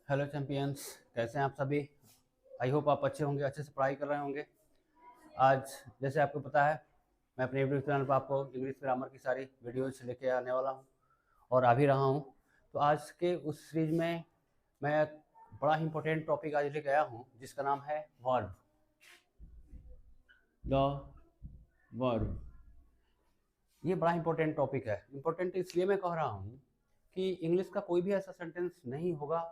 Hello champions, कैसे हैं आप सभी। आई होप आप अच्छे होंगे, अच्छे से पढ़ाई कर रहे होंगे। आज जैसे आपको पता है, मैं अपने यूट्यूब चैनल पर आपको इंग्लिश ग्रामर की सारी वीडियोज लेके आने वाला हूँ और आ भी रहा हूँ। तो आज के उस सीरीज में मैं एक बड़ा ही इंपॉर्टेंट टॉपिक आज लेके आया हूँ जिसका नाम है वर्ब। द वर्ब, ये बड़ा इंपॉर्टेंट टॉपिक है। इंपॉर्टेंट इसलिए मैं कह रहा हूँ कि इंग्लिश का कोई भी ऐसा सेंटेंस नहीं होगा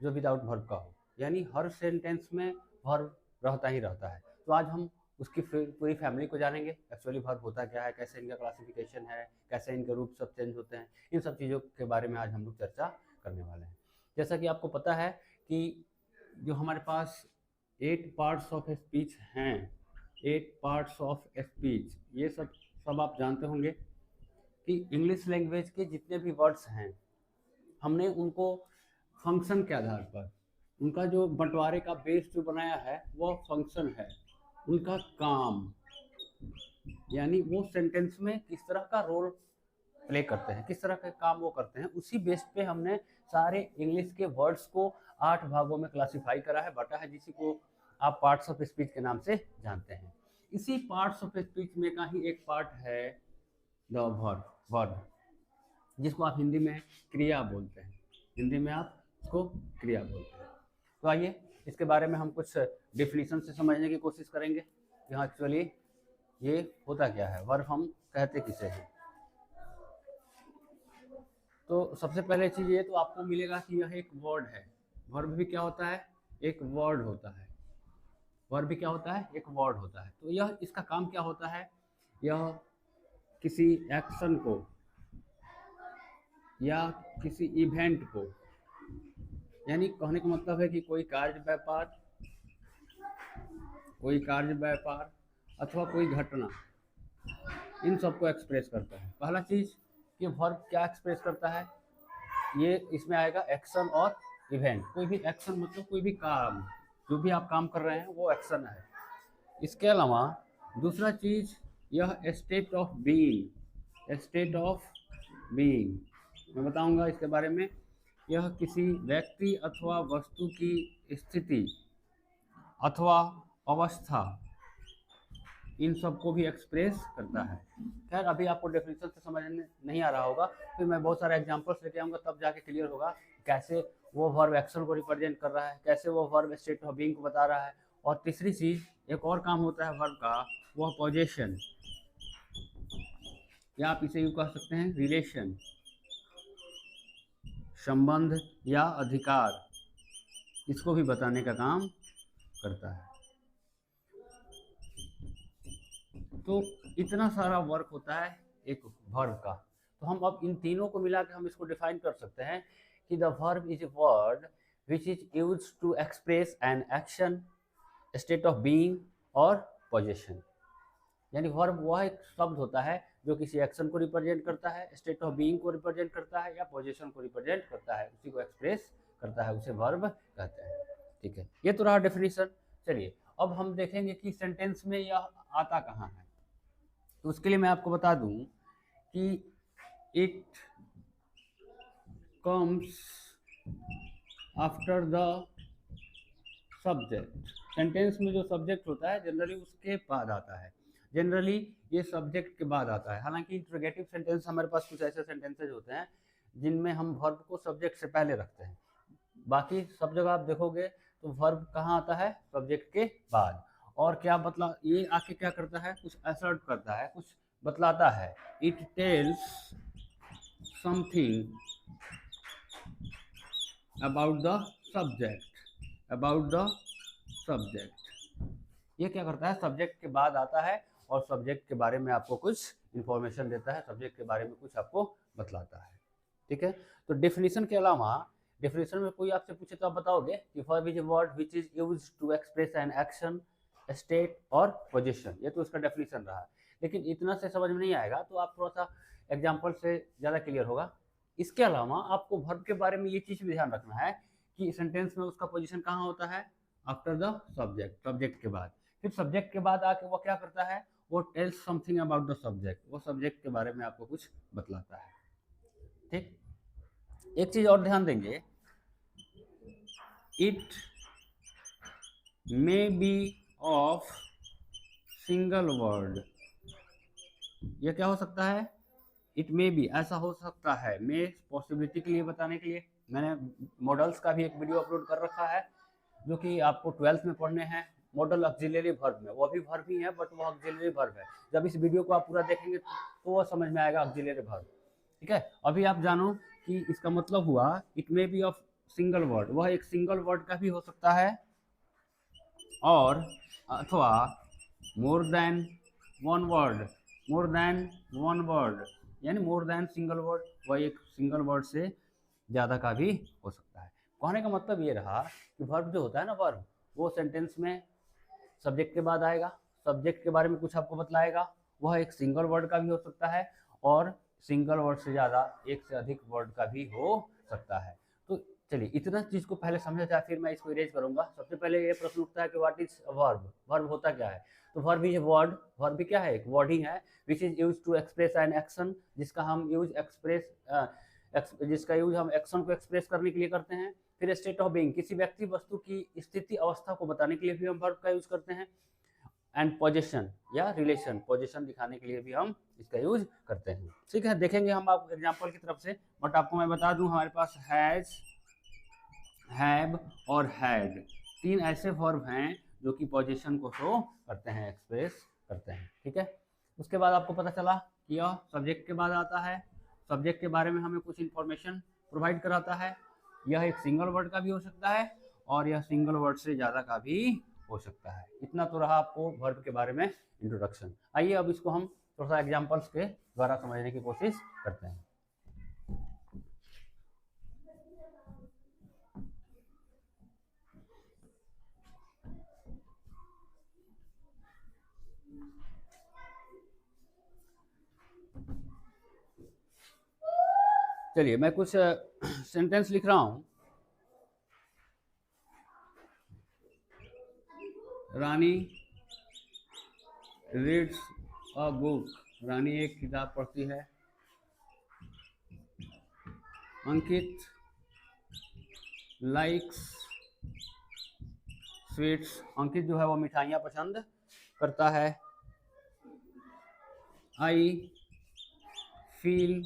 जो विदाउट वर्ब का हो, यानी हर सेंटेंस में वर्ब रहता ही रहता है। तो आज हम उसकी पूरी फैमिली को जानेंगे। एक्चुअली वर्ब होता क्या है, कैसे इनका क्लासिफिकेशन है, कैसे इनके रूप सब चेंज होते हैं, इन सब चीज़ों के बारे में आज हम लोग चर्चा करने वाले हैं। जैसा कि आपको पता है कि जो हमारे पास 8 पार्ट्स ऑफ स्पीच हैं, 8 पार्ट्स ऑफ स्पीच, ये सब आप जानते होंगे कि इंग्लिश लैंग्वेज के जितने भी वर्ड्स हैं हमने उनको फंक्शन के आधार पर, उनका जो बंटवारे का बेस जो बनाया है वो फंक्शन है, उनका काम, यानी वो सेंटेंस में किस तरह का रोल प्ले करते हैं, किस तरह के काम वो करते हैं, उसी बेस पे हमने सारे इंग्लिश के वर्ड्स को 8 भागों में क्लासिफाई करा है, बांटा है, जिसी को आप पार्ट्स ऑफ स्पीच के नाम से जानते हैं। इसी पार्ट्स ऑफ स्पीच में का ही एक पार्ट है द वर्ब, जिसको आप हिंदी में क्रिया बोलते हैं। हिंदी में आप इसको क्रिया बोलते हैं। तो आइए इसके बारे में हम कुछ डिफिनीशन से समझने की कोशिश करेंगे। यहाँ एक्चुअली ये होता क्या है, वर्ब हम कहते किसे हैं। तो सबसे पहले चीज़ ये तो आपको मिलेगा कि यह एक वर्ड है। वर्ब भी क्या होता है, एक वर्ड होता है। वर्ब भी क्या होता है, एक वर्ड होता है। तो यह इसका काम क्या होता है, यह किसी एक्शन को या किसी इवेंट को, यानी कहने का मतलब है कि कोई कार्य व्यापार अथवा कोई घटना, इन सबको एक्सप्रेस करता है। पहला चीज़ कि वर्ब क्या एक्सप्रेस करता है, ये इसमें आएगा एक्शन और इवेंट। कोई भी एक्शन मतलब कोई भी काम, जो भी आप काम कर रहे हैं वो एक्शन है। इसके अलावा दूसरा चीज़, यह state of being, state of being मैं बताऊंगा इसके बारे में। यह किसी व्यक्ति अथवा वस्तु की स्थिति अथवा अवस्था, इन सब को भी एक्सप्रेस करता है। खैर अभी आपको डेफिनेशन से समझ नहीं आ रहा होगा, फिर मैं बहुत सारे एग्जांपल्स लेके आऊँगा, तब जाके क्लियर होगा कैसे वो वर्ब एक्शन को रिप्रेजेंट कर रहा है, कैसे वो वर्ब स्टेट ऑफ बीइंग को बता रहा है। और तीसरी चीज़, एक और काम होता है वर्ब का, वह पोजीशन, या आप इसे यूँ कह सकते हैं रिलेशन, संबंध या अधिकार, इसको भी बताने का काम करता है। तो इतना सारा वर्क होता है एक वर्ब का। तो हम अब इन तीनों को मिला के हम इसको डिफाइन कर सकते हैं कि the verb is a word which is used to express an action, state of being और पोजीशन। यानी वर्ब वह एक शब्द होता है जो किसी एक्शन को रिप्रेजेंट करता है, स्टेट ऑफ बीइंग को रिप्रेजेंट करता है या पोजीशन को रिप्रेजेंट करता है, उसी को एक्सप्रेस करता है, उसे वर्ब कहते हैं। ठीक है, ये तो रहा डेफिनेशन। चलिए अब हम देखेंगे कि सेंटेंस में यह आता कहाँ है। तो उसके लिए मैं आपको बता दूं कि it comes after the subject. Sentence में जो सब्जेक्ट होता है जनरली उसके बाद आता है, जनरली ये सब्जेक्ट के बाद आता है। हालांकि इंट्रोगेटिव सेंटेंस हमारे पास कुछ ऐसे सेंटेंसेज होते हैं जिनमें हम वर्ब को सब्जेक्ट से पहले रखते हैं। बाकी सब जगह आप देखोगे तो वर्ब कहाँ आता है, सब्जेक्ट के बाद। और क्या बतला, ये आके क्या करता है, कुछ असर्ट करता है, कुछ बतलाता है। It tells something about the subject, about the subject. ये क्या करता है, सब्जेक्ट के बाद आता है और सब्जेक्ट के बारे में आपको कुछ इंफॉर्मेशन देता है, सब्जेक्ट के बारे में कुछ आपको बतलाता है। ठीक है, तो डेफिनेशन के अलावा, डेफिनेशन में कोई आपसे पूछे तो आप बताओगे कि verb is a word which is used to express an action, state और पोजीशन। ये तो उसका डेफिनेशन रहा। लेकिन इतना से समझ में नहीं आएगा, तो आप थोड़ा सा एग्जाम्पल से ज़्यादा क्लियर होगा। इसके अलावा आपको वर्ब के बारे में ये चीज़ भी ध्यान रखना है कि सेंटेंस में उसका पोजीशन कहाँ होता है, आफ्टर द सब्जेक्ट, सब्जेक्ट के बाद। फिर सब्जेक्ट के बाद आके वो क्या करता है, वो tells something about the subject, वो सब्जेक्ट के बारे में आपको कुछ बतलाता है। ठीक, एक चीज़ और ध्यान देंगे it may be of single word, यह क्या हो सकता है, इट मे बी, ऐसा हो सकता है, मे पॉसिबिलिटी के लिए बताने के लिए मैंने मॉडल्स का भी एक वीडियो अपलोड कर रखा है जो कि आपको 12th में पढ़ने हैं, मॉडल ऑक्सिलरी वर्ब में, वो भी वर्ब ही है बट वो ऑक्सिलरी वर्ब है। जब इस वीडियो को आप पूरा देखेंगे तो वो समझ में आएगा ऑक्सिलरी वर्ब, ठीक है। अभी आप जानो कि इसका मतलब हुआ it may be of single word, वह एक सिंगल वर्ड का भी हो सकता है और अथवा more than one word, more than one word यानी मोर देन सिंगल वर्ड, वह एक सिंगल वर्ड से ज़्यादा का भी हो सकता है। कहने का मतलब ये रहा कि वर्ब जो होता है ना, वर्ब वो सेंटेंस में सब्जेक्ट के बाद आएगा, सब्जेक्ट के बारे में कुछ आपको बतलाएगा, वह एक सिंगल वर्ड का भी हो सकता है और सिंगल वर्ड से ज़्यादा एक से अधिक वर्ड का भी हो सकता है। तो चलिए इतना चीज़ को पहले समझा जाए, फिर मैं इसको इरेज करूंगा। सबसे पहले ये प्रश्न उठता है कि व्हाट इज वर्ब, वर्ब होता क्या है। तो वर्ब इज वर्ड, वर्ब भी क्या है, एक वर्ड ही है which is use to express an action, जिसका हम यूज एक्शन को एक्सप्रेस करने के लिए करते हैं। फिर स्टेट ऑफ बीइंग, किसी व्यक्ति वस्तु की स्थिति अवस्था को बताने के लिए भी हम वर्ब का यूज करते हैं। एंड पोजीशन या रिलेशन, पोजीशन दिखाने के लिए भी हम इसका यूज करते हैं, ठीक है। देखेंगे हम आप एग्जांपल की तरफ से, बट आपको मैं बता दूं हमारे पास हैज, हैव और हैड, तीन ऐसे वर्ब हैं जो कि पोजीशन को शो करते हैं, एक्सप्रेस करते हैं, ठीक है। उसके बाद आपको पता चला कि यह सब्जेक्ट के बाद आता है, सब्जेक्ट के बारे में हमें कुछ इंफॉर्मेशन प्रोवाइड कराता है, यह एक सिंगल वर्ड का भी हो सकता है और यह सिंगल वर्ड से ज़्यादा का भी हो सकता है। इतना तो रहा आपको वर्ब के बारे में इंट्रोडक्शन। आइए अब इसको हम थोड़ा सा एग्जाम्पल्स के द्वारा समझने की कोशिश करते हैं। चलिए मैं कुछ सेंटेंस लिख रहा हूं। रानी रीड्स अ बुक, रानी एक किताब पढ़ती है। अंकित लाइक्स स्वीट्स, अंकित जो है वो मिठाइयाँ पसंद करता है। आई फील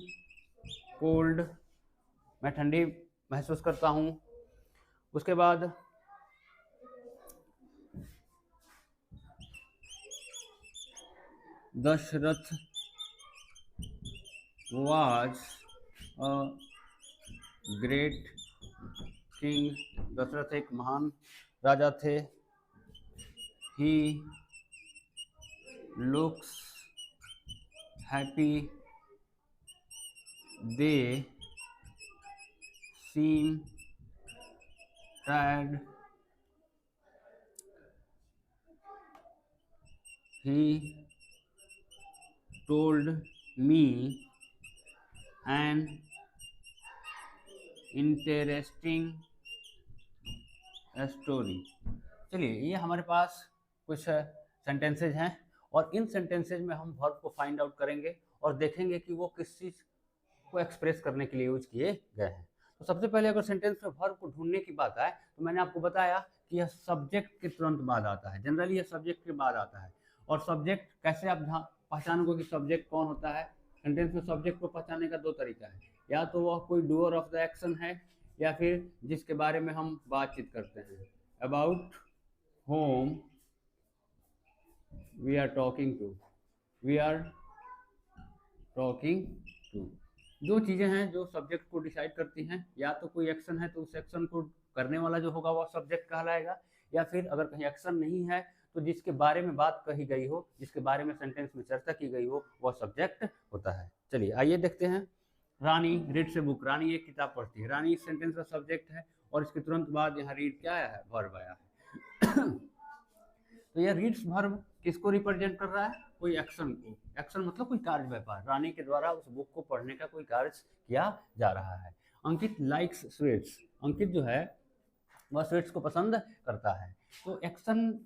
कोल्ड, मैं ठंडी महसूस करता हूँ। उसके बाद Dasharath was a great king, Dasharath एक महान राजा थे। He looks happy, they seem tired, he told me an interesting story. चलिए ये हमारे पास कुछ सेंटेंसेज हैं और इन सेंटेंसेज में हम वर्ब को फाइंड आउट करेंगे और देखेंगे कि वो किस चीज़ को एक्सप्रेस करने के लिए यूज किए गए हैं। तो सबसे पहले अगर सेंटेंस में वर्ब को ढूंढने की बात आए तो मैंने आपको बताया कि यह सब्जेक्ट के तुरंत बाद आता है, जनरली यह सब्जेक्ट के बाद आता है। और सब्जेक्ट कैसे आप पहचानोगे कि सब्जेक्ट कौन होता है। सेंटेंस में सब्जेक्ट को पहचानने का दो तरीका है, या तो वह कोई डूअर ऑफ द एक्शन है या फिर जिसके बारे में हम बातचीत करते हैं। About whom we are talking to, we are talking to, दो चीज़ें हैं जो सब्जेक्ट को डिसाइड करती हैं। या तो कोई एक्शन है तो उस एक्शन को करने वाला जो होगा वह सब्जेक्ट कहलाएगा, या फिर अगर कहीं एक्शन नहीं है तो जिसके बारे में बात कही गई हो, जिसके बारे में सेंटेंस में चर्चा की गई हो, वह सब्जेक्ट होता है। चलिए आइए देखते हैं। रानी रीड्स ए बुक, रानी एक किताब पढ़ती है। रानी इस सेंटेंस का सब्जेक्ट है और इसके तुरंत बाद यहाँ रीड क्या आया है, वर्ब आया है। तो यह रीड्स वर्ब किसको रिप्रेजेंट कर रहा है, कोई एक्शन को। एक्शन मतलब कोई कार्य व्यापार, रानी के द्वारा उस बुक को पढ़ने का कोई कार्य किया जा रहा है। अंकित लाइक्स स्वीट्स, अंकित जो है वह स्वीट्स को पसंद करता है। तो एक्शन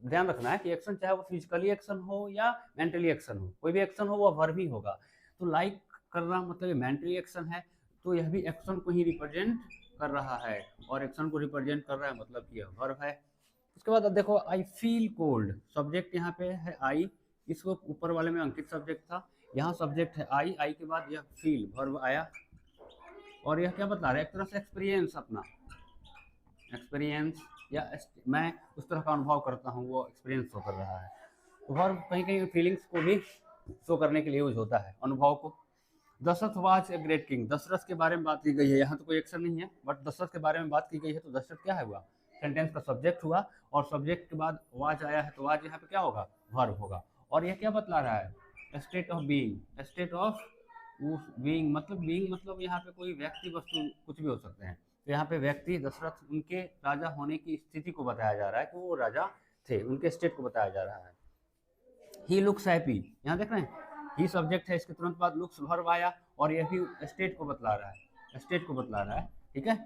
ध्यान रखना है कि एक्शन चाहे वो फिजिकली एक्शन हो या मेंटली एक्शन हो, कोई भी एक्शन हो वह वर्ब ही होगा। तो लाइक करना मतलब ये मेंटली एक्शन है, तो यह भी एक्शन को ही रिप्रेजेंट कर रहा है और एक्शन को रिप्रेजेंट कर रहा है, मतलब कि यह वर्ब है। उसके बाद अब देखो, आई फील कोल्ड, सब्जेक्ट यहाँ पे है आई, इसको ऊपर वाले में अंकित सब्जेक्ट था, यहाँ सब्जेक्ट है आई, आई के बाद यह फील वर्ब आया, और यह क्या बता रहा है, एक तरह से एक्सपीरियंस, अपना एक्सपीरियंस या मैं उस तरह का अनुभव करता हूँ, वो एक्सपीरियंस शो कर रहा है। तो वर्ब कहीं कहीं फीलिंग्स को भी शो करने के लिए यूज होता है, अनुभव को। Dasharath was a great king, Dasharath के बारे में बात की गई है, यहाँ तो कोई एक्शन नहीं है, बट दशरथ के बारे में बात की गई है, तो दशरथ क्या है हुआ, सेंटेंस का सब्जेक्ट हुआ, और सब्जेक्ट के बाद वाज आया है, तो वाज यहाँ पे क्या होगा, वर्ब होगा। और यह क्या बतला रहा है, state of being, state of being मतलब यहाँ पे कोई व्यक्ति वस्तु कुछ भी हो सकते हैं। तो यहाँ पे व्यक्ति दशरथ, उनके राजा होने की स्थिति को बताया जा रहा है कि वो राजा थे, उनके स्टेट को बताया जा रहा है। ही लुक्स हैप्पी, यहाँ देख रहे हैं, ही सब्जेक्ट है, इसके तुरंत बाद लुक्स वर्ब आया, और यह भी स्टेट को बतला रहा है, स्टेट को बतला रहा है, ठीक है।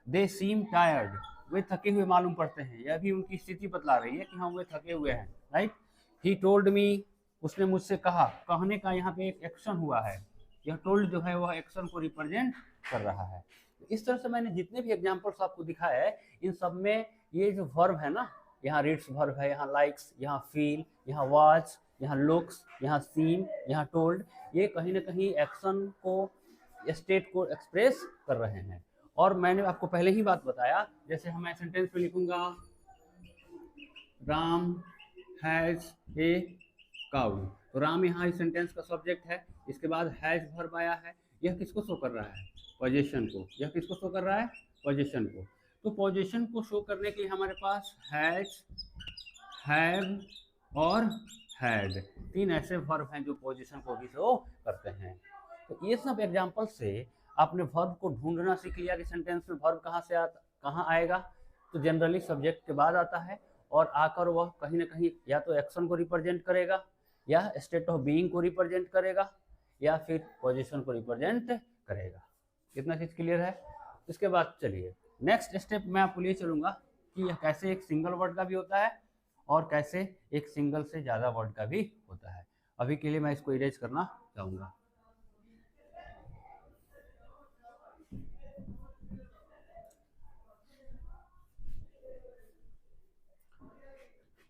दे सीम टायर्ड, वे थके हुए मालूम पड़ते हैं, यह भी उनकी स्थिति बतला रही है कि हाँ वे थके हुए हैं, राइट। ही टोल्ड मी, उसने मुझसे कहा, कहने का यहाँ पे एक एक्शन हुआ है, यह टोल्ड जो है वह एक्शन को रिप्रेजेंट कर रहा है। इस तरह से मैंने जितने भी एग्जाम्पल्स आपको दिखाया है, इन सब में ये जो वर्ब है ना, यहाँ रीड्स वर्ब है, यहाँ लाइक्स, यहाँ फील, यहाँ वॉच, यहाँ लुक्स, यहाँ सीम, यहाँ टोल्ड, ये कहीं ना कहीं एक्शन को, स्टेट को एक्सप्रेस कर रहे हैं। और मैंने आपको पहले ही बात बताया, जैसे मैं सेंटेंस पे लिखूंगा, राम हैज ए काऊ, तो राम यहाँ इस सेंटेंस का सब्जेक्ट है, इसके बाद हैज वर्ब आया है, यह किसको शो कर रहा है, पोजीशन को, यह किसको शो कर रहा है, पोजीशन को। तो पोजीशन को शो करने के लिए हमारे पास हैज, हैव और हैड, तीन ऐसे वर्ब हैं जो पोजीशन को भी शो करते हैं। तो ये सब एग्जांपल से आपने वर्ब को ढूंढना सीख लिया कि सेंटेंस में वर्ब कहाँ आएगा। तो जनरली सब्जेक्ट के बाद आता है, और आकर वह कहीं ना कहीं या तो एक्शन को रिप्रेजेंट करेगा, या स्टेट ऑफ बीइंग को रिप्रेजेंट करेगा, या फिर पोजीशन को रिप्रेजेंट करेगा। कितना चीज़ क्लियर है। इसके बाद चलिए नेक्स्ट स्टेप मैं आपको लिए चलूँगा कि यह कैसे एक सिंगल वर्ड का भी होता है और कैसे एक सिंगल से ज़्यादा वर्ड का भी होता है। अभी के लिए मैं इसको इरेज करना चाहूँगा।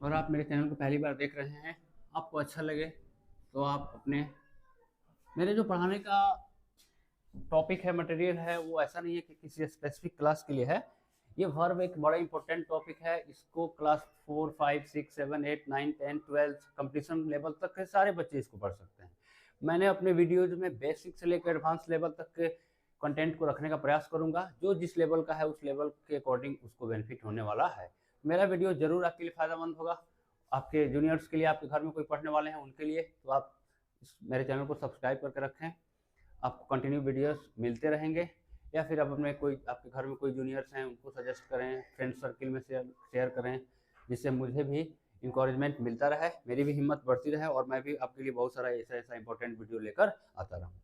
और आप मेरे चैनल को पहली बार देख रहे हैं, आपको अच्छा लगे तो आप अपने, मेरे जो पढ़ाने का टॉपिक है, मटेरियल है, वो ऐसा नहीं है कि किसी स्पेसिफिक क्लास के लिए है। ये वर्ब एक बड़ा इंपॉर्टेंट टॉपिक है, इसको क्लास 4, 5, 6, 7, 8, 9, 10, 12 कंपटीशन लेवल तक के सारे बच्चे इसको पढ़ सकते हैं। मैंने अपने वीडियोज में बेसिक से लेकर एडवांस लेवल तक के कंटेंट को रखने का प्रयास करूंगा, जो जिस लेवल का है उस लेवल के अकॉर्डिंग उसको बेनिफिट होने वाला है। मेरा वीडियो जरूर आपके लिए फ़ायदेमंद होगा, आपके जूनियर्स के लिए, आपके घर में कोई पढ़ने वाले हैं उनके लिए, तो आप मेरे चैनल को सब्सक्राइब करके रखें, आपको कंटिन्यू वीडियोस मिलते रहेंगे। या फिर आप अपने कोई, आपके घर में कोई जूनियर्स हैं उनको सजेस्ट करें, फ्रेंड सर्किल में शेयर करें, जिससे मुझे भी इंकरेजमेंट मिलता रहे, मेरी भी हिम्मत बढ़ती रहे, और मैं भी आपके लिए बहुत सारा ऐसा इंपॉर्टेंट वीडियो लेकर आता रहूँ।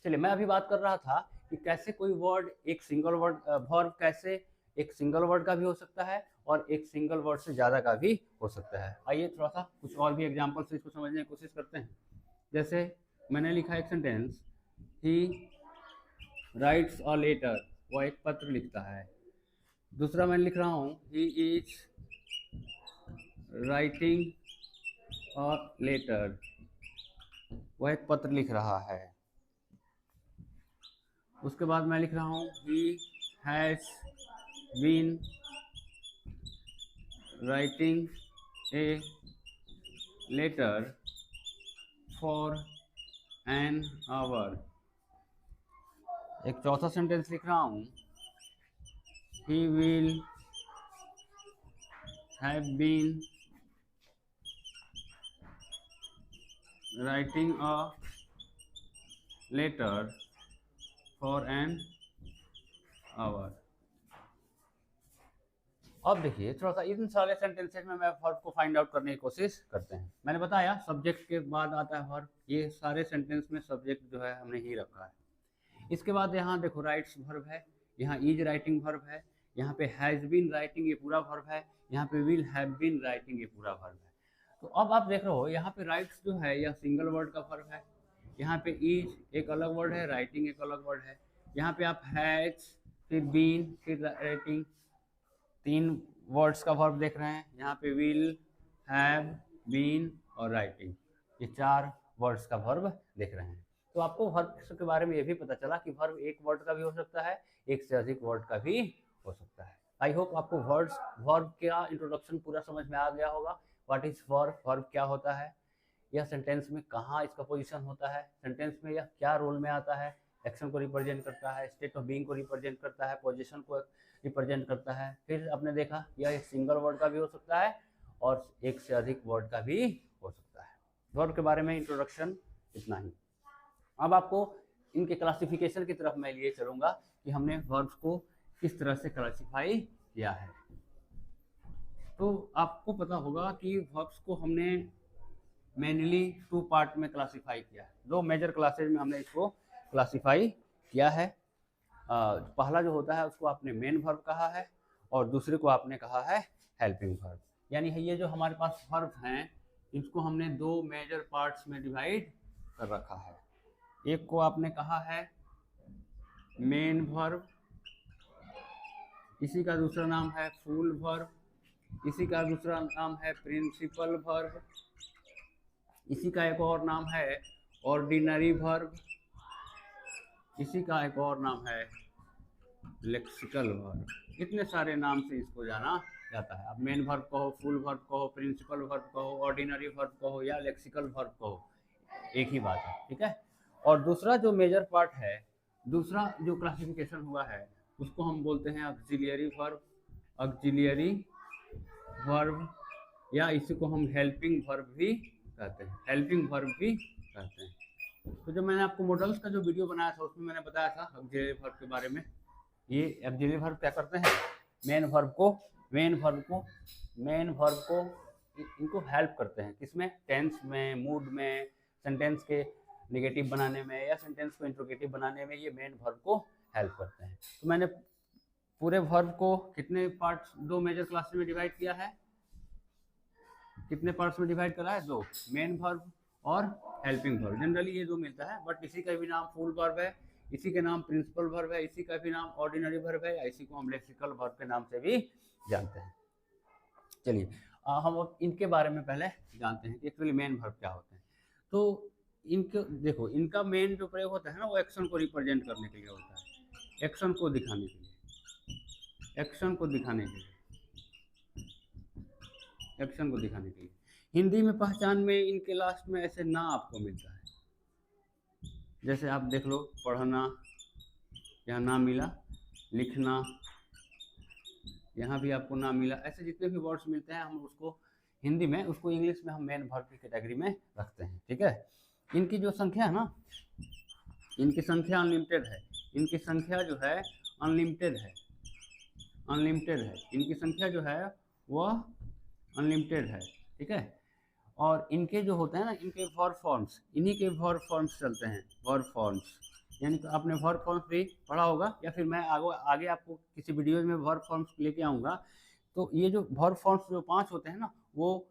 चलिए, मैं अभी बात कर रहा था कि कैसे कोई वर्ड, एक सिंगल वर्ड वर्ब कैसे एक सिंगल वर्ड का भी हो सकता है और एक सिंगल वर्ड से ज़्यादा का भी हो सकता है। आइए थोड़ा सा कुछ और भी एग्जाम्पल से इसको समझने की कोशिश करते हैं। जैसे मैंने लिखा एक sentence, he writes a letter, वह एक पत्र लिखता है। दूसरा मैं लिख रहा हूँ, he is writing a letter, वह एक पत्र लिख रहा है। उसके बाद मैं लिख रहा हूँ, he has been writing a letter for an hour. एक चौथा सेंटेंस लिख रहा हूँ, he will have been writing a letter for an hour। अब देखिए थोड़ा सा इन सारे सेंटेंसेस में मैं वर्ब को फाइंड आउट करने की कोशिश करते हैं। मैंने बताया सब्जेक्ट के बाद आता है वर्ब, ये सारे सेंटेंस में सब्जेक्ट जो है हमने ही रखा है। इसके बाद यहाँ देखो राइट्स वर्ब है, यहाँ इज राइटिंग वर्ब है, यहाँ पे हैज बीन राइटिंग ये पूरा वर्ब है, यहाँ पे विल हैव बीन राइटिंग ये पूरा वर्ब है। तो अब आप देख रहे हो यहाँ पे राइट्स जो है यह सिंगल वर्ड का वर्ब है, यहाँ पे इज एक अलग वर्ड है, राइटिंग एक अलग वर्ड है, यहाँ पे आप हैज फिर बीन, फिर राइटिंग। 3 वर्ड्स का वर्ब देख रहे हैं यहाँ पे, विल, हैव, बीन और राइटिंग। ये 4 वर्ड्स का वर्ब देख रहे हैं। तो आपको वर्ब के बारे में ये भी पता चला कि वर्ब एक वर्ड का भी हो सकता है, एक से अधिक वर्ड का भी हो सकता है। आई होप आपको वर्ब का इंट्रोडक्शन पूरा समझ में आ गया होगा। व्हाट इज वर्ब, वर्ब क्या होता है, यह सेंटेंस में कहाँ इसका पोजीशन होता है, सेंटेंस में यह क्या रोल में आता है, एक्शन को रिप्रेजेंट करता है, स्टेट ऑफ बीइंग को रिप्रेजेंट करता है, पोजीशन को रिप्रेजेंट करता है। फिर आपने देखा यह एक सिंगल वर्ड का भी हो सकता है और एक से अधिक वर्ड का भी हो सकता है। वर्ब के बारे में इंट्रोडक्शन इतना ही। अब आपको इनके क्लासिफिकेशन की तरफ मैं लिए चलूँगा कि हमने वर्ब्स को किस तरह से क्लासीफाई किया है। तो आपको पता होगा कि वर्ब्स को हमने मेनली 2 पार्ट में क्लासीफाई किया है। 2 मेजर क्लासेज में हमने इसको क्लासीफाई किया है। पहला जो होता है उसको आपने मेन वर्ब कहा है और दूसरे को आपने कहा है हेल्पिंग वर्ब। यानी ये जो हमारे पास वर्ब हैं इसको हमने 2 मेजर पार्ट्स में डिवाइड कर रखा है। एक को आपने कहा है मेन वर्ब, इसी का दूसरा नाम है फुल वर्ब, इसी का दूसरा नाम है प्रिंसिपल वर्ब, इसी का एक और नाम है ऑर्डिनरी वर्ब, इसी का एक और नाम है लेक्सिकल वर्ब। इतने सारे नाम से इसको जाना जाता है। अब मेन वर्ब कहो, फुल वर्ब कहो, प्रिंसिपल वर्ब कहो, ऑर्डिनरी वर्ब कहो या लेक्सिकल वर्ब कहो, एक ही बात है, ठीक है। और दूसरा जो मेजर पार्ट है, दूसरा जो क्लासिफिकेशन हुआ है उसको हम बोलते हैं ऑक्सिलियरी वर्ब, ऑक्सिलियरी वर्ब, या इसी को हम हेल्पिंग वर्ब भी कहते हैं, हेल्पिंग वर्ब भी कहते हैं। तो जब मैंने आपको मॉडल्स का जो वीडियो बनाया था उसमें मैंने बताया था ऑक्सिलियरी वर्ब के बारे में। ये ऑक्सिलियरी वर्ब क्या करते हैं, मेन वर्ब को इनको हेल्प करते हैं, किसमें, टेंस में, मूड में, सेंटेंस के नेगेटिव बनाने में या सेंटेंस को इंट्रोगेटिव बनाने में ये मेन वर्ब को हेल्प करते हैं। तो मैंने पूरे वर्ब को कितने पार्ट्स, 2 मेजर क्लासेस में डिवाइड किया है, कितने पार्ट्स में डिवाइड करा है, 2, मेन वर्ब और हेल्पिंग वर्ब। जनरली ये 2 मिलता है, बट इसी का भी नाम फुल वर्ब है, इसी के नाम प्रिंसिपल वर्ब है, इसी का भी नाम ऑर्डिनरी वर्ब है, इसी को हम लेक्सिकल वर्ब के नाम से भी जानते हैं। चलिए हम अब इनके बारे में पहले जानते हैं कि एक्चुअली मेन वर्ब क्या होते हैं। तो इनके देखो, इनका मेन जो प्रयोग होता है ना वो एक्शन को रिप्रेजेंट करने के लिए होता है, एक्शन को दिखाने के लिए, एक्शन को दिखाने के लिए, एक्शन को दिखाने के लिए। हिंदी में पहचान में इनके लास्ट में ऐसे ना आपको मिलता है, जैसे आप देख लो, पढ़ना, यहाँ ना मिला, लिखना, यहाँ भी आपको ना मिला। ऐसे जितने भी वर्ड्स मिलते हैं हम उसको हिंदी में, उसको इंग्लिश में हम मेन वर्ब की कैटेगरी में रखते हैं, ठीक है। इनकी जो संख्या है ना, इनकी संख्या अनलिमिटेड है, इनकी संख्या जो है अनलिमिटेड है, अनलिमिटेड है, इनकी संख्या जो है वह अनलिमिटेड है, ठीक है। और इनके जो होते हैं ना, इनके वर्ब फॉर्म्स, इन्हीं के वर्ब फॉर्म्स चलते हैं, वर्ब फॉर्म्स। यानी तो आपने वर्ब फॉर्म्स भी पढ़ा होगा या फिर मैं आगे आपको किसी वीडियो में वर्ब फॉर्म्स लेके आऊँगा। तो ये जो वर्ब फॉर्म्स जो 5 होते हैं ना, वो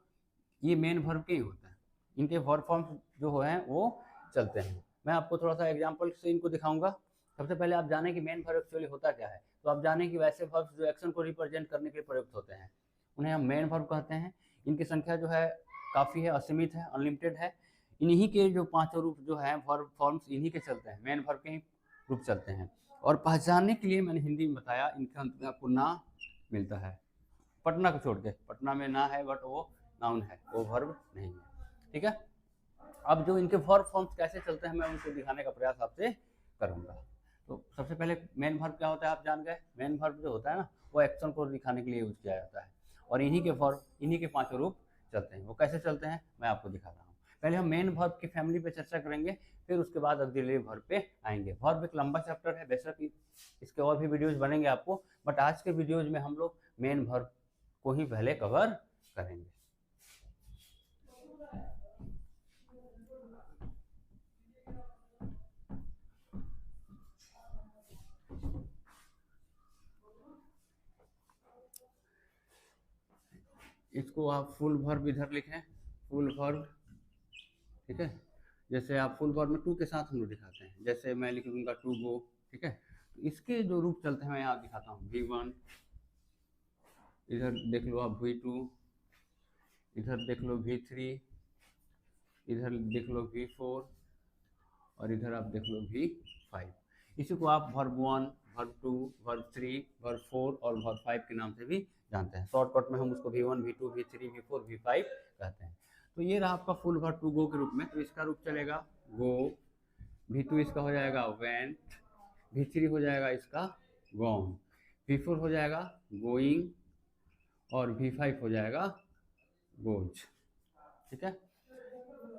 ये मेन वर्ब के ही होते हैं, इनके वर्ब फॉर्म्स जो हैं वो चलते हैं। मैं आपको थोड़ा सा एग्जाम्पल से इनको दिखाऊंगा। सबसे पहले आप जानें कि मेन वर्ब एक्चुअली होता क्या है। तो आप जानें कि वैसे वर्ब्स जो एक्शन को रिप्रेजेंट करने के लिए प्रयुक्त होते हैं उन्हें हम मेन वर्ब कहते हैं। इनकी संख्या जो है काफ़ी है, असीमित है, अनलिमिटेड है। इन्हीं के जो 5 रूप जो हैं वर्ब फॉर्म्स इन्हीं के चलते हैं, मेन वर्ब के ही रूप चलते हैं। और पहचानने के लिए मैंने हिंदी में बताया, इनके अंत में आपको ना मिलता है, पटना को छोड़ के, पटना में ना है बट वो नाउन है, वो वर्ब नहीं है, ठीक है। अब जो इनके वर्ब फॉर्म्स कैसे चलते हैं मैं उनको दिखाने का प्रयास आपसे करूँगा। तो सबसे पहले मेन वर्ब क्या होता है आप जान गए। मेन वर्ब जो होता है ना वो एक्शन को दिखाने के लिए यूज किया जाता है और इन्हीं के वर्ब, इन्हीं के 5 रूप चलते हैं। वो कैसे चलते हैं मैं आपको दिखा रहा हूँ। पहले हम मेन वर्ब की फैमिली पे चर्चा करेंगे, फिर उसके बाद ऑक्सिलियरी वर्ब पे आएंगे। वर्ब एक लंबा चैप्टर है, बेशक इसके और भी वीडियोज बनेंगे आपको, बट आज के वीडियोज में हम लोग मेन वर्ब को ही पहले कवर करेंगे। इसको आप फुल वर्ब इधर लिखें, फुल वर्ब, ठीक है। जैसे आप फुल वर्ब में टू के साथ हम लोग दिखाते हैं, जैसे मैं लिख दूंगा टू गो, ठीक है। इसके जो रूप चलते हैं मैं यहाँ दिखाता हूँ। V1, इधर देख लो आप V2, इधर देख लो V3, इधर देख लो V4 और इधर आप देख लो V5। इसी को आप वर्ब 1, वर्ब 2, वर्ब 3, वर्ब 4 और वर्ब 5 के नाम से भी जानते हैं। शॉर्टकट में हम उसको V1, V2, V3, V4, V5 कहते हैं। तो ये रहा आपका फुल वर्ब टू गो के रूप में। तो इसका रूप चलेगा गो, V2 इसका हो जाएगा वेंट, V3 हो जाएगा इसका गॉन, V4 हो जाएगा गोइंग और V5 हो जाएगा गोज। ठीक है।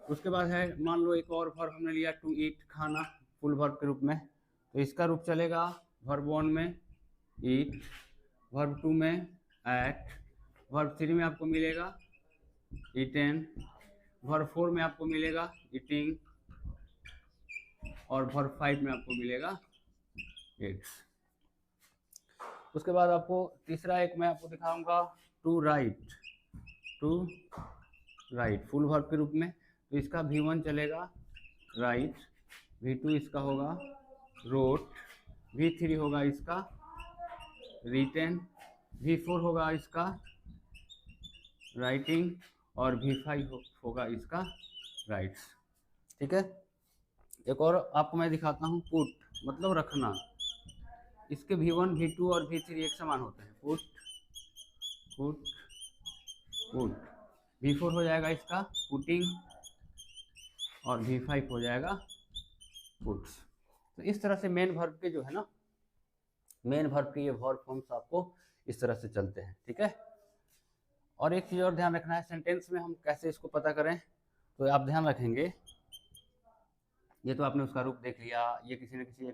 उसके बाद है मान लो एक और वर्ब हमने लिया टू ईट, खाना, फुल वर्ब के रूप में। तो इसका रूप चलेगा वर्ब 1 में ईट, वर्ब 2 में एट, वर्ब 3 में आपको मिलेगा ईटेन, वर्ब 4 में आपको मिलेगा ईटिंग और वर्ब 5 में आपको मिलेगा इट्स। उसके बाद आपको तीसरा एक मैं आपको दिखाऊंगा to write, to write full verb के रूप में। तो इसका V1 चलेगा राइट, V2 इसका होगा रोट, V3 होगा इसका रिटेन, V4 होगा इसका राइटिंग और V5 होगा इसका राइट्स। ठीक है। एक और आपको मैं दिखाता हूँ पुट, मतलब रखना। इसके V1, V2 और V3 एक समान होते हैं। Put, put, put. V4 हो जाएगा इसका पुटिंग और V5 हो जाएगा पुट्स। तो इस तरह से मेन वर्ब के जो है ना, मेन वर्ब के ये वर्ब फॉर्म्स आपको इस तरह से चलते हैं। ठीक है। और एक चीज़ और ध्यान रखना है, सेंटेंस में हम कैसे इसको पता करें। तो आप ध्यान रखेंगे, ये तो आपने उसका रूप देख लिया, ये किसी न किसी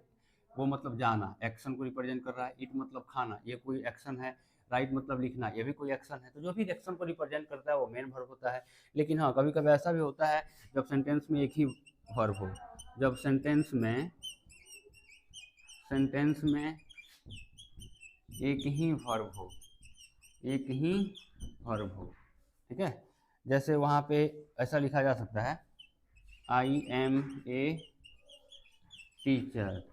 वो मतलब जाना, एक्शन को रिप्रेजेंट कर रहा है। इट मतलब खाना, ये कोई एक्शन है। राइट मतलब लिखना, ये भी कोई एक्शन है। तो जो भी एक्शन को रिप्रेजेंट करता है वो मेन वर्ब होता है। लेकिन हाँ, कभी कभी ऐसा भी होता है जब सेंटेंस में एक ही वर्ब हो, जब सेंटेंस में एक ही वर्ब हो, एक ही वर्ब हो। ठीक है। जैसे वहाँ पे ऐसा लिखा जा सकता है I am a teacher,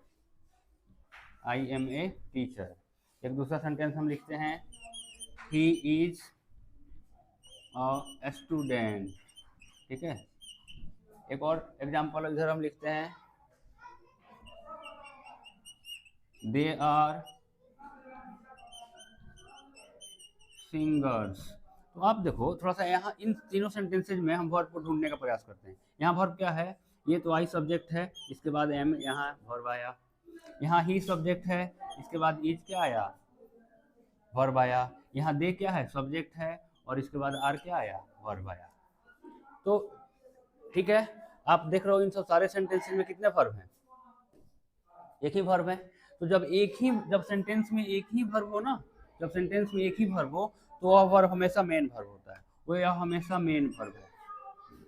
I am a teacher. एक दूसरा सेंटेंस हम लिखते हैं ही इज अ स्टूडेंट। ठीक है। एक और एग्जाम्पल इधर हम लिखते हैं दे आर सिंगर्स। तो आप देखो थोड़ा सा यहाँ इन तीनों सेंटेंसेज में हम वर्ब को ढूंढने का प्रयास करते हैं। यहाँ वर्ब क्या है, ये तो आई सब्जेक्ट है, इसके बाद एम यहाँ वर्ब आया। यहाँ ही सब्जेक्ट है, इसके बाद इज क्या आया, वर्ब आया। यहाँ दे क्या है, सब्जेक्ट है, और इसके बाद आर क्या आया, वर्ब आया। तो ठीक है, आप देख रहे हो इन सब सारे सेंटेंसेज में कितने वर्ब हैं, एक ही वर्ब है। तो जब सेंटेंस में एक ही वर्ब हो ना, जब सेंटेंस में एक ही वर्ब हो तो वह वर्ब हमेशा मेन वर्ब होता है, वो यह हमेशा मेन वर्ब है।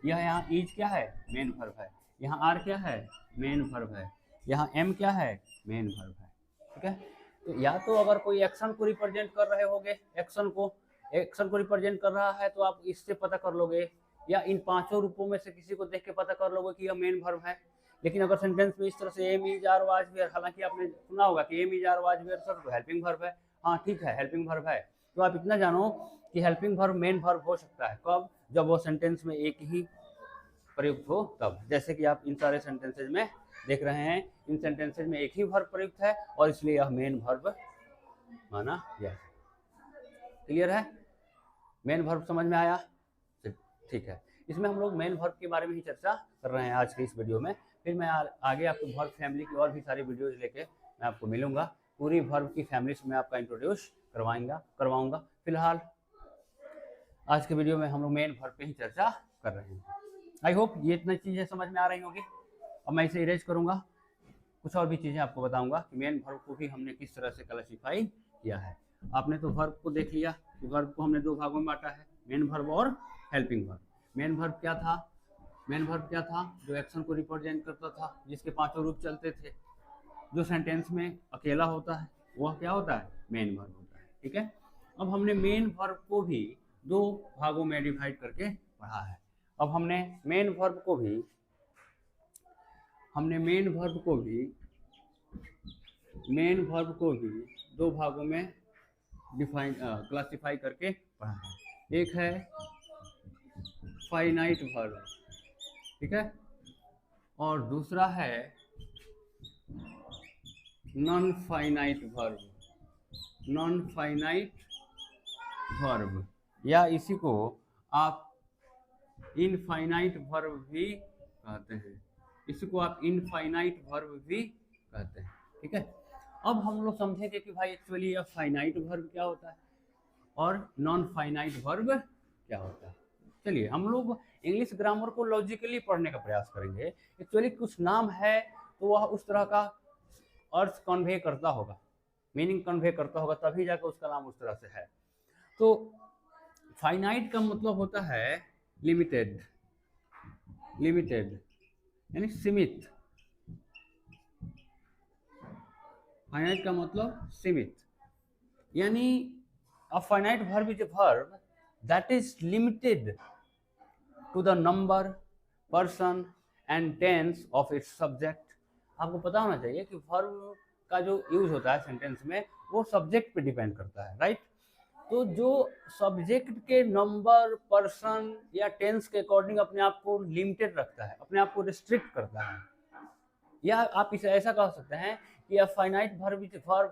यह यहाँ इज क्या है, मेन वर्ब है। यहाँ आर क्या है, मेन वर्ब है। यहाँ एम क्या है, मेन वर्ब है। ठीक है। तो या तो अगर कोई एक्शन को रिप्रेजेंट कर रहे होगे, एक्शन को रिप्रेजेंट कर रहा है तो आप इससे पता कर लोगे, या इन पांचों रूपों में से किसी को देख के पता कर लोगे कि यह मेन वर्ब है। लेकिन अगर सेंटेंस में इस तरह से am is are was were, हालांकि आपने सुना होगा कि am is are was were sir तो हेल्पिंग वर्ब है। हाँ ठीक है, हेल्पिंग वर्ब है। तो आप इतना जानो कि हेल्पिंग वर्ब मेन वर्ब हो सकता है कब, जब वो सेंटेंस में एक ही प्रयुक्त हो तब। जैसे कि आप इन सारे सेंटेंसेज में देख रहे हैं, इन सेंटेंसेज में एक ही वर्ब प्रयुक्त है और इसलिए यह मेन वर्ब माना गया है। क्लियर है, मेन वर्ब समझ में आया। ठीक है। इसमें हम लोग मेन वर्ब के बारे में ही चर्चा कर रहे हैं आज के इस वीडियो में। फिर मैं आगे आपको वर्ब फैमिली की और भी सारी वीडियोज लेके मैं आपको मिलूंगा। पूरी वर्ब की फैमिली से मैं आपका इंट्रोड्यूस करवाऊंगा। फिलहाल आज के वीडियो में हम लोग मेन वर्ब पे ही चर्चा कर रहे हैं। आई होप ये इतनी चीज़ें समझ में आ रही होगी। अब मैं इसे इरेज करूँगा, कुछ और भी चीज़ें आपको बताऊँगा कि मेन वर्ब को भी हमने किस तरह से क्लासीफाई किया है। आपने तो वर्ब को देख लिया कि वर्ब को हमने दो भागों में बांटा है, मेन वर्ब और हेल्पिंग वर्ब। मेन वर्ब क्या था, मेन वर्ब क्या था, जो एक्शन को रिप्रेजेंट करता था, जिसके पांचों रूप चलते थे, जो सेंटेंस में अकेला होता है वह क्या होता है, मेन वर्ब होता है। ठीक है। अब हमने मेन वर्ब को भी दो भागों में डिवाइड करके पढ़ा है। अब हमने मेन वर्ब को भी मेन वर्ब को भी दो भागों में डिफाइन क्लासिफाई करके पढ़ा है। एक है फाइनाइट वर्ब, ठीक है, और दूसरा है non finite verb. Non finite verb या इसी को आप इनफाइनाइट वर्ब भी कहते हैं, इसी को आप इनफाइनाइट वर्ब भी कहते हैं, ठीक है। अब हम लोग समझेंगे कि भाई एक्चुअली यह फाइनाइट वर्ब क्या होता है और नॉन फाइनाइट वर्ब क्या होता है। चलिए हम लोग इंग्लिश ग्रामर को लॉजिकली पढ़ने का प्रयास करेंगे। एक्चुअली कुछ नाम है तो वह उस तरह का अर्थ कन्वे करता होगा, मीनिंग कन्वे करता होगा, तभी जाकर उसका नाम उस तरह से है। तो फाइनाइट का मतलब होता है लिमिटेड, लिमिटेड यानी सीमित। फाइनाइट का मतलब सीमित, यानी a finite verb is a verb that is limited to the number, person and tense of its subject। आपको पता होना चाहिए कि verb का जो यूज होता है सेंटेंस में वो सब्जेक्ट पे डिपेंड करता है, राइट। तो जो सब्जेक्ट के नंबर, पर्सन या टेंस के अकॉर्डिंग अपने आप को लिमिटेड रखता है, अपने आप को रिस्ट्रिक्ट करता है, या आप इसे ऐसा कह सकते हैं कि a finite verb is a verb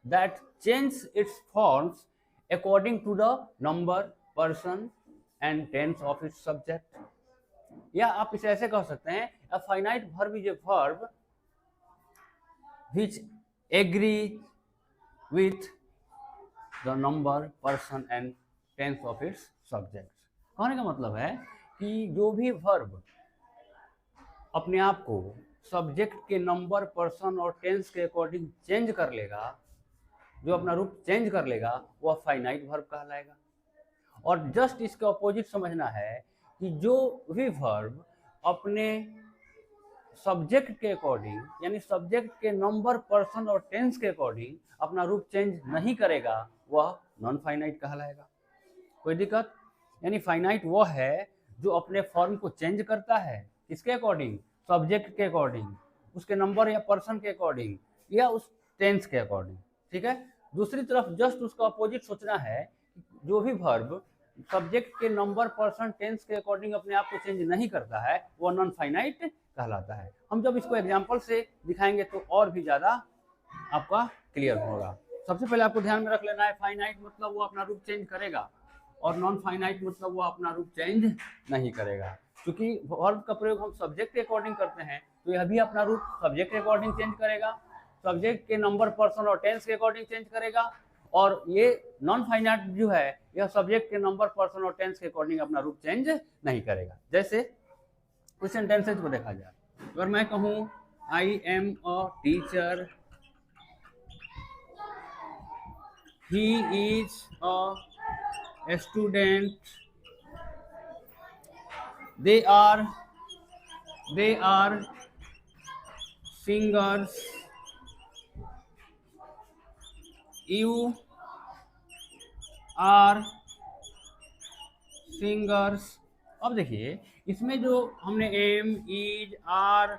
that change its forms according to the number, person and tense of its subject। या आप इसे ऐसे कह सकते हैं a finite verb is a verb which agree with the number, person and tense of its subject। कहने का मतलब है कि जो भी वर्ब अपने आप को सब्जेक्ट के नंबर, पर्सन और टेंस के अकॉर्डिंग चेंज कर लेगा, जो अपना रूप चेंज कर लेगा, वह फाइनाइट वर्ब कहलाएगा। और जस्ट इसका अपोजिट समझना है कि जो भी वर्ब अपने सब्जेक्ट के अकॉर्डिंग यानी सब्जेक्ट के नंबर, पर्सन और टेंस के अकॉर्डिंग अपना रूप चेंज नहीं करेगा, वह नॉन फाइनाइट कहलाएगा। कोई दिक्कत? यानी फाइनाइट वो है जो अपने फॉर्म को चेंज करता है, किसके अकॉर्डिंग? सब्जेक्ट के अकॉर्डिंग, उसके नंबर या पर्सन के अकॉर्डिंग या उस टेंस के अकॉर्डिंग, ठीक है। दूसरी तरफ जस्ट उसका अपोजिट सोचना है, जो भी वर्ब सब्जेक्ट के नंबर, पर्सन, टेंस के अकॉर्डिंग अपने आप को चेंज नहीं करता है, वो नॉन फाइनाइट कहलाता है। हम जब इसको एग्जाम्पल से दिखाएंगे तो और भी ज़्यादा आपका क्लियर होगा। सबसे पहले आपको ध्यान में रख लेना है, फाइनाइट मतलब वो अपना रूप चेंज करेगा और नॉन फाइनाइट मतलब वो अपना रूप चेंज नहीं करेगा। क्योंकि वर्ब का प्रयोग हम सब्जेक्ट के अकॉर्डिंग करते हैं तो यह भी अपना रूप सब्जेक्ट के अकॉर्डिंग चेंज करेगा, सब्जेक्ट के नंबर, पर्सन और टेंस के अकॉर्डिंग चेंज करेगा, और ये नॉन फाइनाइट जो है यह सब्जेक्ट के नंबर, पर्सन और टेंस के अकॉर्डिंग अपना रूप चेंज नहीं करेगा। जैसे कुछ सेंटेंसेज को देखा जाए, अगर मैं कहूँ I am a teacher, he is a student, they are singers, you are singers। अब देखिए इसमें जो हमने एम, इज, आर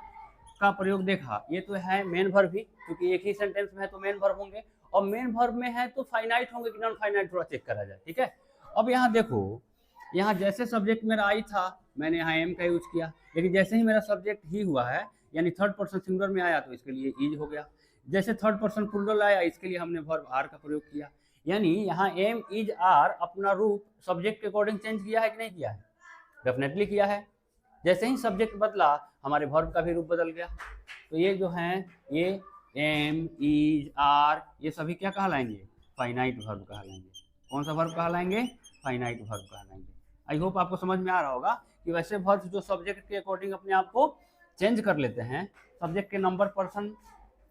का प्रयोग देखा, ये तो है मेन वर्ब भी, क्योंकि एक ही सेंटेंस में है तो मेन वर्ब होंगे, और मेन वर्ब में है तो फाइनाइट होंगे कि नॉन फाइनाइट, थोड़ा चेक करा जाए, ठीक है। अब यहाँ देखो, यहाँ जैसे सब्जेक्ट मेरा आई था, मैंने यहाँ एम का यूज किया, लेकिन जैसे ही मेरा सब्जेक्ट ही हुआ है यानी थर्ड पर्सन सिंगुलर में आया तो इसके लिए इज हो गया। जैसे थर्ड पर्सन प्लूरल आया इसके लिए हमने वर्ब आर का प्रयोग किया। यानी यहाँ एम, इज, आर अपना रूप सब्जेक्ट के अकॉर्डिंग चेंज किया है कि नहीं किया है? डेफिनेटली किया है। जैसे ही सब्जेक्ट बदला हमारे वर्ब का भी रूप बदल गया। तो ये जो हैं ये एम, इज, आर, ये सभी क्या कहलाएंगे? फाइनाइट वर्ब कहलाएंगे। कौन सा वर्ब कहलाएंगे? फाइनाइट वर्ब कहलाएंगे। आई होप आपको समझ में आ रहा होगा कि वैसे वर्ब जो सब्जेक्ट के अकॉर्डिंग अपने आप को चेंज कर लेते हैं, सब्जेक्ट के नंबर, पर्सन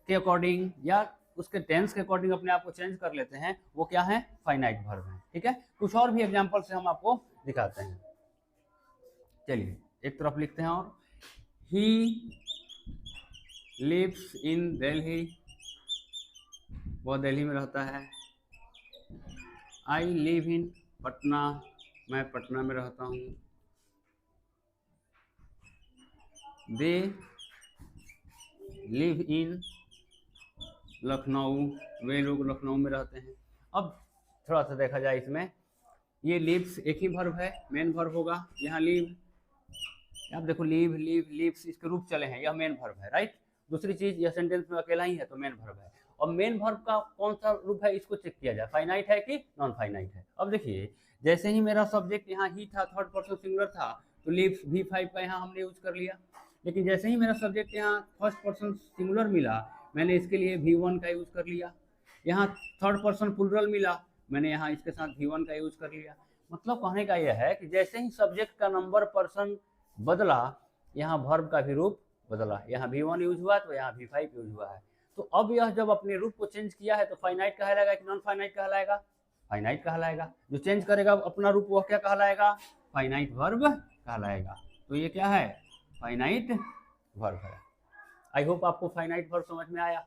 के अकॉर्डिंग या उसके टेंस के अकॉर्डिंग अपने आप को चेंज कर लेते हैं, वो क्या है? फाइनाइट वर्ब है, ठीक है। कुछ और भी एग्जांपल से हम आपको दिखाते हैं। चलिए एक तरफ लिखते हैं, और ही लिव्स इन दिल्ली, वो दिल्ली में रहता है। आई लिव इन पटना, मैं पटना में रहता हूँ। दे लिव इन लखनऊ, वे लोग लखनऊ में रहते हैं। अब थोड़ा सा देखा जाए इसमें, ये लिव्स एक ही वर्ब है, मेन वर्ब होगा। यहाँ लिव, आप देखो लिव लिव लिव्स, इसके रूप चले हैं, यह मेन वर्ब है, राइट। दूसरी चीज, यह सेंटेंस में अकेला ही है तो मेन वर्ब है। और मेन वर्ब का कौन सा रूप है इसको चेक किया जाए, फाइनाइट है कि नॉन फाइनाइट है। अब देखिए, जैसे ही मेरा सब्जेक्ट यहाँ ही था, थर्ड पर्सन सिंगुलर था, तो लिव्स V5 का यहाँ हमने यूज कर लिया। लेकिन जैसे ही मेरा सब्जेक्ट यहाँ फर्स्ट पर्सन सिंगुलर मिला, मैंने इसके लिए V1 का यूज कर लिया। यहाँ थर्ड पर्सन प्लूरल मिला, मैंने यहाँ इसके साथ V1 का यूज कर लिया। मतलब कहने का यह है कि जैसे ही सब्जेक्ट का नंबर पर्सन बदला, यहाँ वर्ब का भी रूप बदला। यहाँ V1 यूज हुआ तो यहाँ V5 यूज हुआ है। तो अब यह जब अपने रूप को चेंज किया है तो फाइनाइट कहलाएगा कि नॉन फाइनाइट कहलाएगा? फाइनाइट कहलाएगा। जो चेंज करेगा अपना रूप वह क्या कहलाएगा? फाइनाइट वर्ब कहलाएगा। तो ये क्या है? फाइनाइट वर्ब है। आई होप आपको फाइनाइट वर्ब समझ में आया।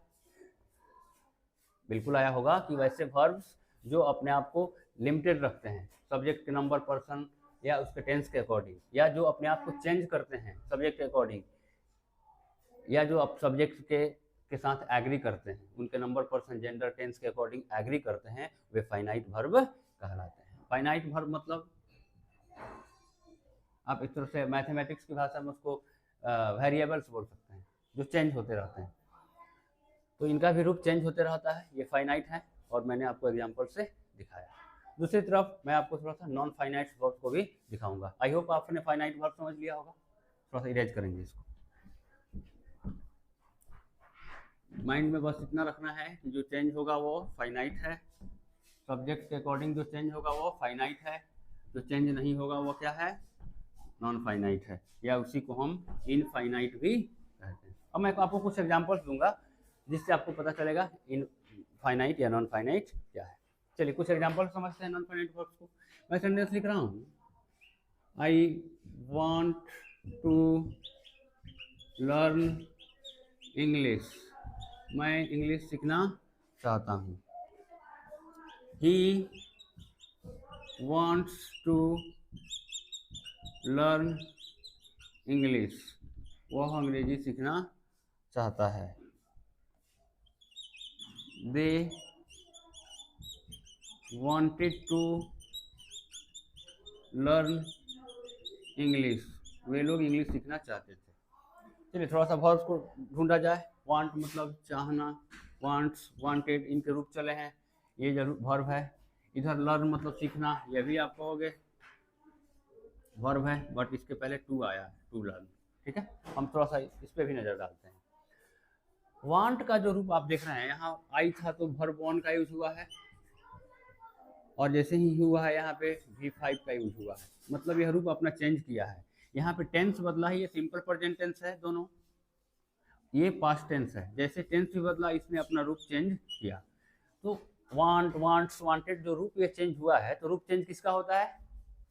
बिल्कुल आया होगा कि वैसे वर्ब्स जो अपने आप को लिमिटेड रखते हैं सब्जेक्ट के नंबर पर्सन या उसके टेंस के अकॉर्डिंग, या जो अपने आप को चेंज करते हैं सब्जेक्ट के अकॉर्डिंग, या जो अब सब्जेक्ट के साथ एग्री करते हैं, उनके नंबर पर्सन जेंडर टेंस के अकॉर्डिंग एग्री करते हैं, वे फाइनाइट वर्ब कहलाते हैं। फाइनाइट वर्ब मतलब आप एक तरह से मैथमेटिक्स की भाषा में उसको वेरिएबल्स बोल सकते हैं, जो चेंज होते रहते हैं। तो इनका भी रूप चेंज होते रहता है, ये फाइनाइट है और मैंने आपको एग्जांपल से दिखाया। दूसरी तरफ मैं आपको थोड़ा सा नॉन फाइनाइट वर्ब को भी दिखाऊंगा। आई होप आपने फाइनाइट वर्ब समझ लिया होगा। थोड़ा सा इरेज करेंगे इसको। माइंड में बस इतना रखना है कि जो चेंज होगा वो फाइनाइट है, सब्जेक्ट के अकॉर्डिंग जो चेंज होगा वो फाइनाइट है, जो चेंज नहीं होगा वो क्या है? नॉन फाइनाइट है, या उसी को हम इनफाइनाइट भी कहते हैं। अब मैं आपको कुछ एग्जांपल्स दूंगा जिससे आपको पता चलेगा इन फाइनाइट या नॉन फाइनाइट क्या है। चलिए कुछ एग्जांपल समझते हैं नॉन फाइनाइट वर्ब्स को। मैं सेंटेंस लिख रहा हूँ, I want to learn English, मैं इंग्लिश सीखना चाहता हूँ। He wants to learn English, वह अंग्रेजी सीखना चाहता है। They wanted to learn English, वे लोग इंग्लिश सीखना चाहते थे। चलिए थोड़ा सा वर्ब्स को ढूंढा जाए। वांट मतलब चाहना, वांट्स, वांटेड, इनके रूप चले हैं, ये जरूर वर्ब है। इधर लर्न मतलब सीखना, ये भी आप कहोगे वर्ब है, बट इसके पहले टू आया है, टू लर्न। ठीक है, हम थोड़ा सा इस पे भी नजर डालते हैं। वांट का जो रूप आप देख रहे हैं, यहाँ आई था तो वर्ब वन का यूज हुआ है, और जैसे ही हुआ है यहाँ पे V5 का यूज हुआ है। मतलब यह रूप अपना चेंज किया है। यहाँ पे टेंस बदला है, ये सिंपल प्रेजेंट टेंस है दोनों, ये पास्ट टेंस है। जैसे टेंस भी बदला, इसने अपना रूप चेंज किया। तो वांट, वांट्स, वांटेड जो रूप ये चेंज हुआ है, तो रूप चेंज किसका होता है?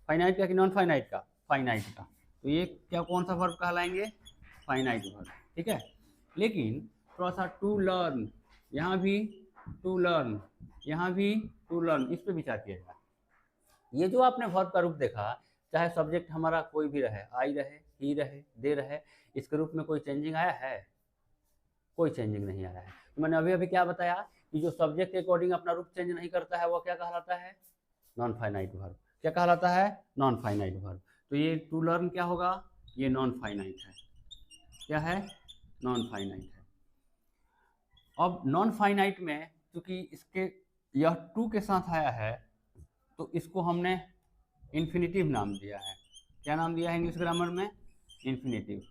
फाइनाइट का कि नॉन फाइनाइट का? फाइनाइट का। तो ये क्या, कौन सा वर्ब कहलाएंगे? Finite verb. ठीक है, लेकिन थोड़ा सा टू लर्न, यहाँ भी टू लर्न, यहाँ भी टू लर्न, इस पर विचार किया जाए। ये जो आपने वर्ब का रूप देखा, चाहे सब्जेक्ट हमारा कोई भी रहे, आई रहे, ही रहे, दे रहे, इसके रूप में कोई चेंजिंग आया है? कोई चेंजिंग नहीं आया है। तो मैंने अभी अभी क्या बताया कि जो सब्जेक्ट के अकॉर्डिंग अपना रूप चेंज नहीं करता है वो क्या कहलाता है? Non finite verb. क्या कहलाता है? Non finite verb. तो ये टू लर्न क्या होगा? ये नॉन फाइनाइट है। क्या है? नॉन फाइनाइट है। अब नॉन फाइनाइट में क्योंकि इसके यह टू के साथ आया है, तो इसको हमने इन्फिनिटिव नाम दिया है। क्या नाम दिया है इंग्लिश ग्रामर में? Infinitive.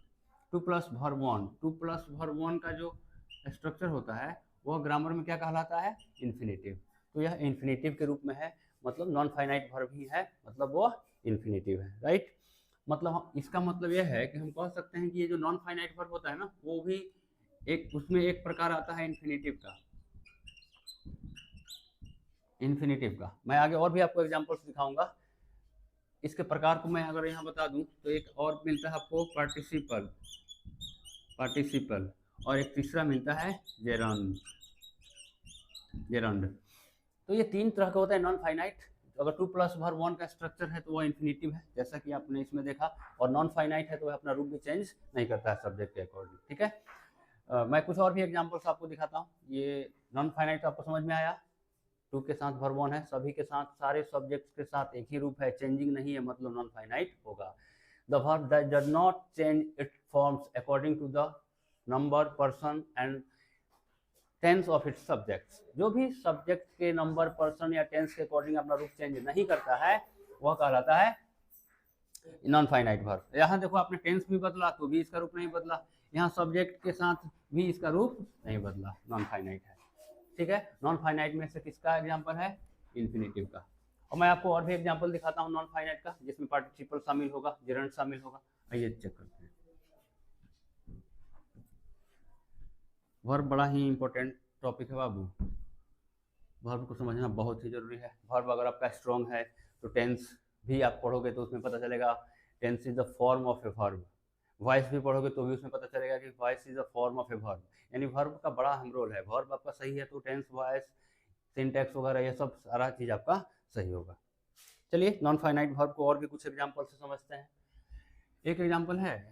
Two plus verb one, two plus verb one का जो स्ट्रक्चर होता है वह ग्रामर में क्या कहलाता है? इन्फिनिटिव। तो यह इन्फिनिटिव के रूप में है, मतलब नॉन फाइनाइट वर्ब ही है, मतलब वो इन्फिनिटिव है, राइट। मतलब इसका मतलब यह है कि हम कह सकते हैं कि ये जो नॉन फाइनाइट वर्ब होता है ना, वो भी एक, उसमें एक प्रकार आता है इन्फिनिटिव का। इन्फिनिटिव का मैं आगे और भी आपको एग्जांपल्स दिखाऊंगा। इसके प्रकार को मैं अगर यहाँ बता दूं तो एक और मिलता है आपको पार्टिसिपल, पार्टिसिपल, और एक तीसरा मिलता है जेरंड, जेरंड। तो ये तीन तरह का होता है नॉन फाइनाइट। अगर टू प्लस वर्ब वन का स्ट्रक्चर है तो वो इन्फिनिटिव है, जैसा कि आपने इसमें देखा, और नॉन फाइनाइट है तो वह अपना रूप भी चेंज नहीं करता है सब्जेक्ट के अकॉर्डिंग। ठीक है, मैं कुछ और भी एग्जांपल्स आपको दिखाता हूँ। ये नॉन फाइनाइट आपको समझ में आया, टू के साथ वर्ब ऑन है, सभी के साथ, सारे सब्जेक्ट्स के साथ एक ही रूप है, चेंजिंग नहीं है, मतलब नॉन फाइनाइट होगा। The verb that does not change its forms according to the number, person and tense of its subjects. जो भी सब्जेक्ट के नंबर, पर्सन या टेंस के अकॉर्डिंग अपना रूप चेंज नहीं करता है वह कहलाता है नॉन फाइनाइट वर्ब। यहाँ देखो आपने टेंस भी बदला तो भी इसका रूप नहीं बदला, यहाँ सब्जेक्ट के साथ भी इसका रूप नहीं बदला, नॉन फाइनाइट है। ठीक है, नॉन फाइनाइट में से किसका एग्जाम्पल है? इन्फिनेटिव का। और मैं आपको और भी एग्जाम्पल दिखाता हूँ नॉन फाइनाइट का, जिसमें पार्टिसिपल शामिल होगा, जेरंड शामिल होगा। आइए चेक करते हैं। वर्ब बड़ा ही इंपॉर्टेंट टॉपिक है बाबू, वर्ब को समझना बहुत ही जरूरी है। वर्ब अगर आपका स्ट्रॉन्ग है तो टेंस भी आप पढ़ोगे तो उसमें पता चलेगा tense is the form of a verb. Voice भी पढ़ोगे तो भी उसमें पता चलेगा कि voice is the form of a verb, यानी वर्ब का बड़ा अहम रोल है। वर्ब आपका सही है तो टेंस, वॉइस, सिंटैक्स वगैरह ये सब सारा चीज़ आपका सही होगा। चलिए नॉन फाइनाइट वर्ब को और भी कुछ एग्जाम्पल से समझते हैं। एक एग्जाम्पल है,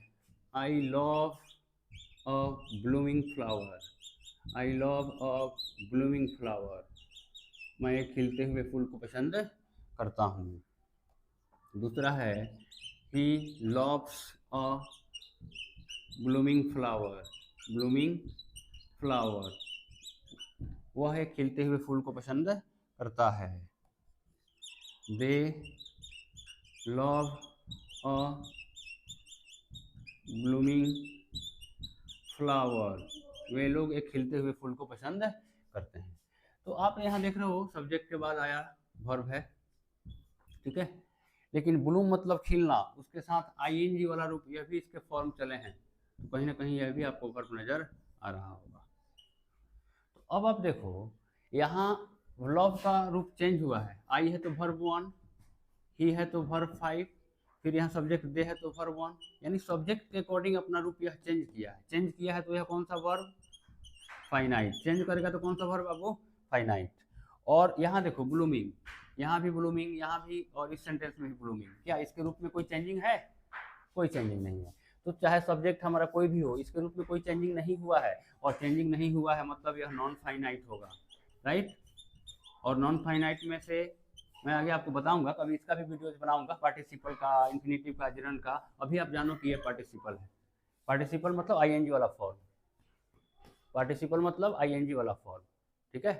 I love a blooming flower. I love a blooming flower, मैं एक खिलते हुए फूल को पसंद करता हूँ। दूसरा है, he loves a blooming flower. Blooming flower, वह एक खिलते हुए फूल को पसंद करता है। They love a blooming flower, वे लोग एक खिलते हुए फूल को पसंद करते हैं। तो आप यहाँ देख रहे हो सब्जेक्ट के बाद आया वर्ब है, ठीक है, लेकिन ब्लूम मतलब खिलना, उसके साथ आईएनजी वाला रूप, यह भी इसके फॉर्म चले हैं, तो कहीं ना कहीं यह भी आपको वर्ब नजर आ रहा होगा। तो अब आप देखो यहाँ लव का रूप चेंज हुआ है, आई है तो वर्ब 1, ही है तो वर्ब 5, फिर यहाँ सब्जेक्ट दे है तो वर्ब 1, यानी सब्जेक्ट के अकॉर्डिंग अपना रूप यह चेंज किया है। चेंज किया है तो यह कौन सा वर्ब? फाइनाइट। चेंज करेगा तो कौन सा वर्ब आपको? फाइनाइट। और यहाँ देखो ब्लूमिंग, यहाँ भी ब्लूमिंग, यहाँ भी, और इस सेंटेंस में भी ब्लूमिंग। क्या इसके रूप में कोई चेंजिंग है? कोई चेंजिंग नहीं है। तो चाहे सब्जेक्ट हमारा कोई भी हो, इसके रूप में कोई चेंजिंग नहीं हुआ है, और चेंजिंग नहीं हुआ है मतलब यह नॉन फाइनाइट होगा, राइट। और नॉन फाइनाइट में से मैं आगे आपको बताऊंगा, कभी इसका भी वीडियोज बनाऊंगा, पार्टिसिपल का, इन्फिनेटिव का, जिरंड का। अभी आप जानो कि ये पार्टिसिपल है। पार्टिसिपल मतलब आईएनजी वाला फॉर्म, पार्टिसिपल मतलब आईएनजी वाला फॉर्म, ठीक है।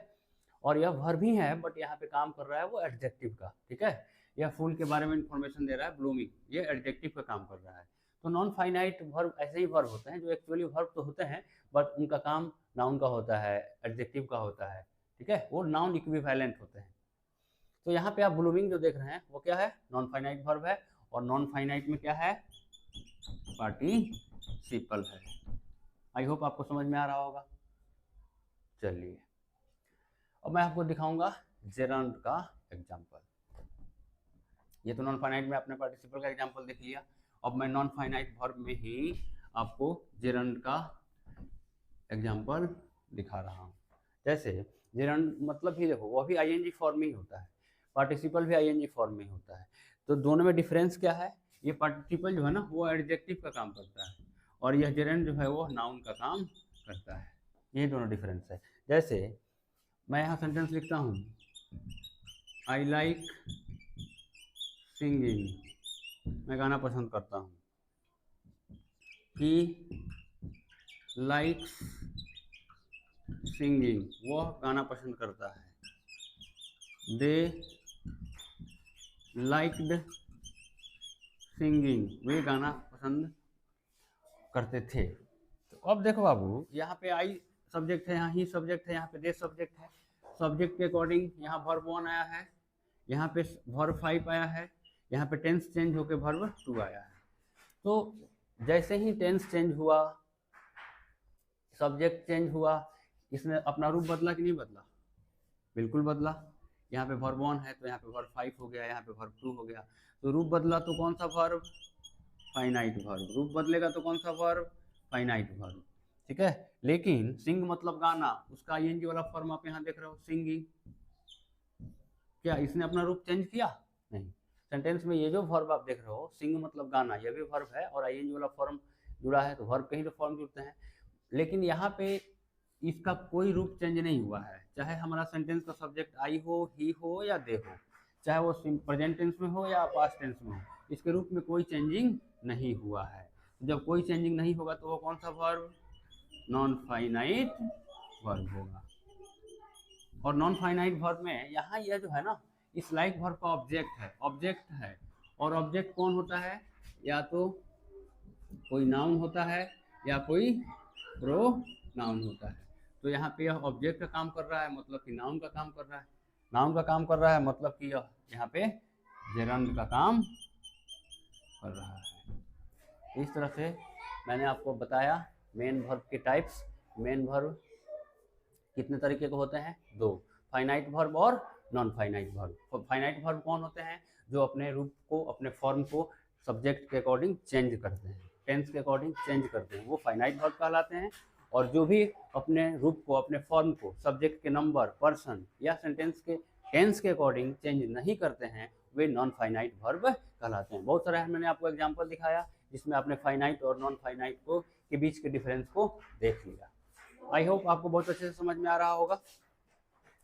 और यह वर्ब ही है, बट यहाँ पे काम कर रहा है वो एडजेक्टिव का, ठीक है। यह फूल के बारे में इंफॉर्मेशन दे रहा है, ब्लूमिंग, ये एडजेक्टिव का काम कर रहा है। तो नॉन फाइनाइट वर्ब ऐसे ही वर्ब होते हैं जो एक्चुअली वर्ब तो होते हैं, बट उनका काम नाउन का होता है, एडजेक्टिव का होता है, ठीक है, वो नाउन इक्विवेलेंट होते हैं। तो यहाँ पे आप ब्लूमिंग जो देख रहे हैं वो क्या है? नॉन फाइनाइट वर्ब है। और नॉन फाइनाइट में क्या है? पार्टिसिपल है। आई होप आपको समझ में आ रहा होगा। चलिए अब मैं आपको दिखाऊंगा जेरंड का एग्जाम्पल। ये तो नॉन फाइनाइट में आपने पार्टिसिपल का एग्जाम्पल देख लिया। अब मैं नॉन फाइनाइट वर्ब में ही आपको जेरंड का एग्जाम्पल दिखा रहा हूँ। जैसे जेरंड मतलब ही देखो, वह भी आईएनजी फॉर्म में ही होता है, पार्टिसिपल भी आईएनजी फॉर्म में ही होता है। तो दोनों में डिफरेंस क्या है? ये पार्टिसिपल जो है ना वो एडजेक्टिव का काम करता है, और यह जेरंड जो है वो नाउन का काम करता है। ये दोनों डिफरेंस है। जैसे मैं यहाँ सेंटेंस लिखता हूँ, आई लाइक सिंगिंग, मैं गाना पसंद करता हूँ। ही लाइक्स सिंगिंग, वह गाना पसंद करता है। दे लाइक्ड सिंगिंग, वे गाना पसंद करते थे। तो अब देखो बाबू, यहाँ पे आई सब्जेक्ट है, यहाँ ही सब्जेक्ट है, यहाँ पे दे सब्जेक्ट है। सब्जेक्ट के अकॉर्डिंग यहाँ वर्ब 1 आया है, यहाँ पे वर्ब 5 आया है, यहाँ पे टेंस चेंज होकर वर्ब 2 आया है। तो जैसे ही टेंस चेंज हुआ, सब्जेक्ट चेंज हुआ, इसने अपना रूप बदला कि नहीं बदला? बिल्कुल बदला। यहाँ पे वर्ब 1 है तो यहाँ पे वर्ब 5 हो गया, यहाँ पे वर्ब 2 हो गया। तो रूप बदला तो कौन सा वर्ब? Finite verb. रूप बदलेगा तो कौन सा वर्ब? फाइनाइट वर्ब, ठीक है। लेकिन सिंग मतलब गाना, उसका आईएनजी वाला फॉर्म आप यहाँ देख रहे हो, सिंगिंग। क्या इसने अपना रूप चेंज किया? नहीं। सेंटेंस में ये जो वर्ब आप देख रहे हो, सिंग मतलब गाना, यह भी वर्ब है, और आईएनजी वाला फॉर्म जुड़ा है, तो वर्ब के ही तो फॉर्म जुड़ते हैं। लेकिन यहाँ पे इसका कोई रूप चेंज नहीं हुआ है, चाहे हमारा सेंटेंस का सब्जेक्ट आई हो, ही हो या दे हो, चाहे वो प्रेजेंट टेंस में हो या पास्ट टेंस में हो, इसके रूप में कोई चेंजिंग नहीं हुआ है। जब कोई चेंजिंग नहीं होगा तो वो कौन सा वर्ब? नॉन फाइनाइट वर्ब होगा। और नॉन फाइनाइट वर्ब में यहाँ यह जो है ना, इस लाइक वर्ब का ऑब्जेक्ट है। और ऑब्जेक्ट कौन होता है? या तो कोई नाउन होता है या कोई प्रोनाउन होता है। तो यहाँ पे यह ऑब्जेक्ट का काम कर रहा है, मतलब कि नाउन का काम कर रहा है। नाउन का काम कर रहा है मतलब कि यह यहाँ पे जेरंड का काम कर रहा है। इस तरह से मैंने आपको बताया मेन वर्ब के टाइप्स। मेन वर्ब कितने तरीके के होते हैं? दो, फाइनाइट वर्ब और non finite verb. Finite verb कौन होते हैं? जो अपने रूप को, अपने फॉर्म को सब्जेक्ट के अकॉर्डिंग चेंज करते हैं, टेंस के अकॉर्डिंग चेंज करते हैं, वो फाइनाइट वर्ब कहलाते हैं। और जो भी अपने रूप को, अपने फॉर्म को सब्जेक्ट के नंबर, पर्सन या सेंटेंस के टेंस के अकॉर्डिंग चेंज नहीं करते हैं, वे नॉन फाइनाइट वर्ब कहलाते हैं। बहुत सारा मैंने आपको एग्जाम्पल दिखाया जिसमें आपने फाइनाइट और नॉन फाइनाइट को के बीच के डिफरेंस को देख लिया। आई होप आपको बहुत अच्छे से समझ में आ रहा होगा।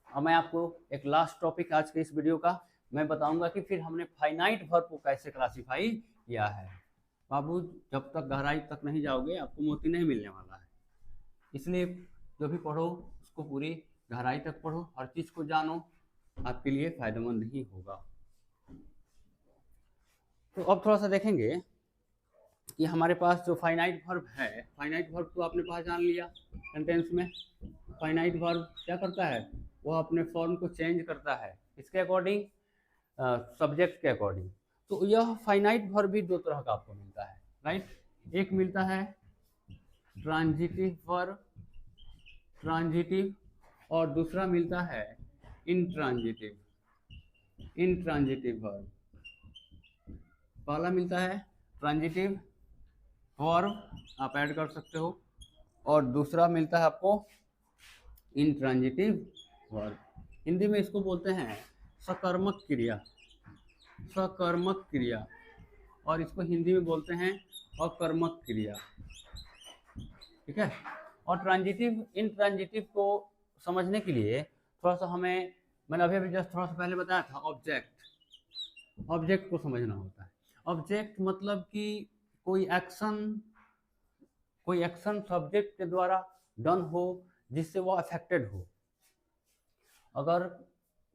अब मैं आपको एक लास्ट टॉपिक आज के इस वीडियो का मैं बताऊंगा कि फिर हमने फाइनाइट वर्ब को कैसे क्लासीफाई किया है। बाबू, जब तक गहराई तक नहीं जाओगे आपको मोती नहीं मिलने वाला है, इसलिए जो भी पढ़ो उसको पूरी गहराई तक पढ़ो, हर चीज़ को जानो, आपके लिए फायदेमंद ही होगा। तो अब थोड़ा सा देखेंगे कि हमारे पास जो फाइनाइट वर्ब है, फाइनाइट वर्ब तो आपने पहचान लिया सेंटेंस में। फाइनाइट वर्ब क्या करता है? वो अपने फॉर्म को चेंज करता है, इसके अकॉर्डिंग, सब्जेक्ट के अकॉर्डिंग। तो यह फाइनाइट वर्ब भी दो तरह का आपको मिलता है, राइट। एक मिलता है ट्रांजिटिव वर्ब, ट्रांजिटिव, और दूसरा मिलता है इंट्रांजिटिव, इंट्रांजिटिव वर्ब। पहला मिलता है ट्रांजिटिव वर्ब, आप ऐड कर सकते हो, और दूसरा मिलता है आपको इंट्रांजिटिव वर्ब। हिंदी में इसको बोलते हैं सकर्मक क्रिया, सकर्मक क्रिया, और इसको हिंदी में बोलते हैं अकर्मक क्रिया, ठीक है। और ट्रांजिटिव, इंट्रांजिटिव को समझने के लिए थोड़ा सा हमें, मैंने अभी जस्ट थोड़ा सा पहले बताया था, ऑब्जेक्ट, ऑब्जेक्ट को समझना होता है। ऑब्जेक्ट मतलब कि कोई एक्शन सब्जेक्ट के द्वारा डन हो जिससे वो अफेक्टेड हो। अगर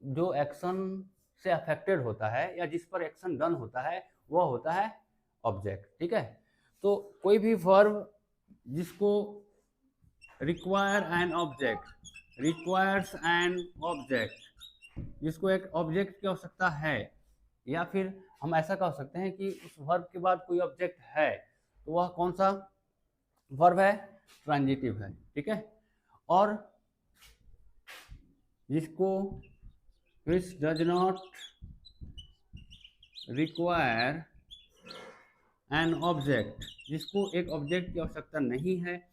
जो एक्शन से अफेक्टेड होता है या जिस पर एक्शन डन होता है वह होता है ऑब्जेक्ट, ठीक है। तो कोई भी वर्ब जिसको require an object, requires an object, जिसको एक ऑब्जेक्ट की आवश्यकता है, या फिर हम ऐसा कह सकते हैं कि उस वर्ब के बाद कोई ऑब्जेक्ट है, तो वह कौन सा वर्ब है? ट्रांजिटिव है, ठीक है। और जिसको which does not require an object, जिसको एक ऑब्जेक्ट की आवश्यकता नहीं है,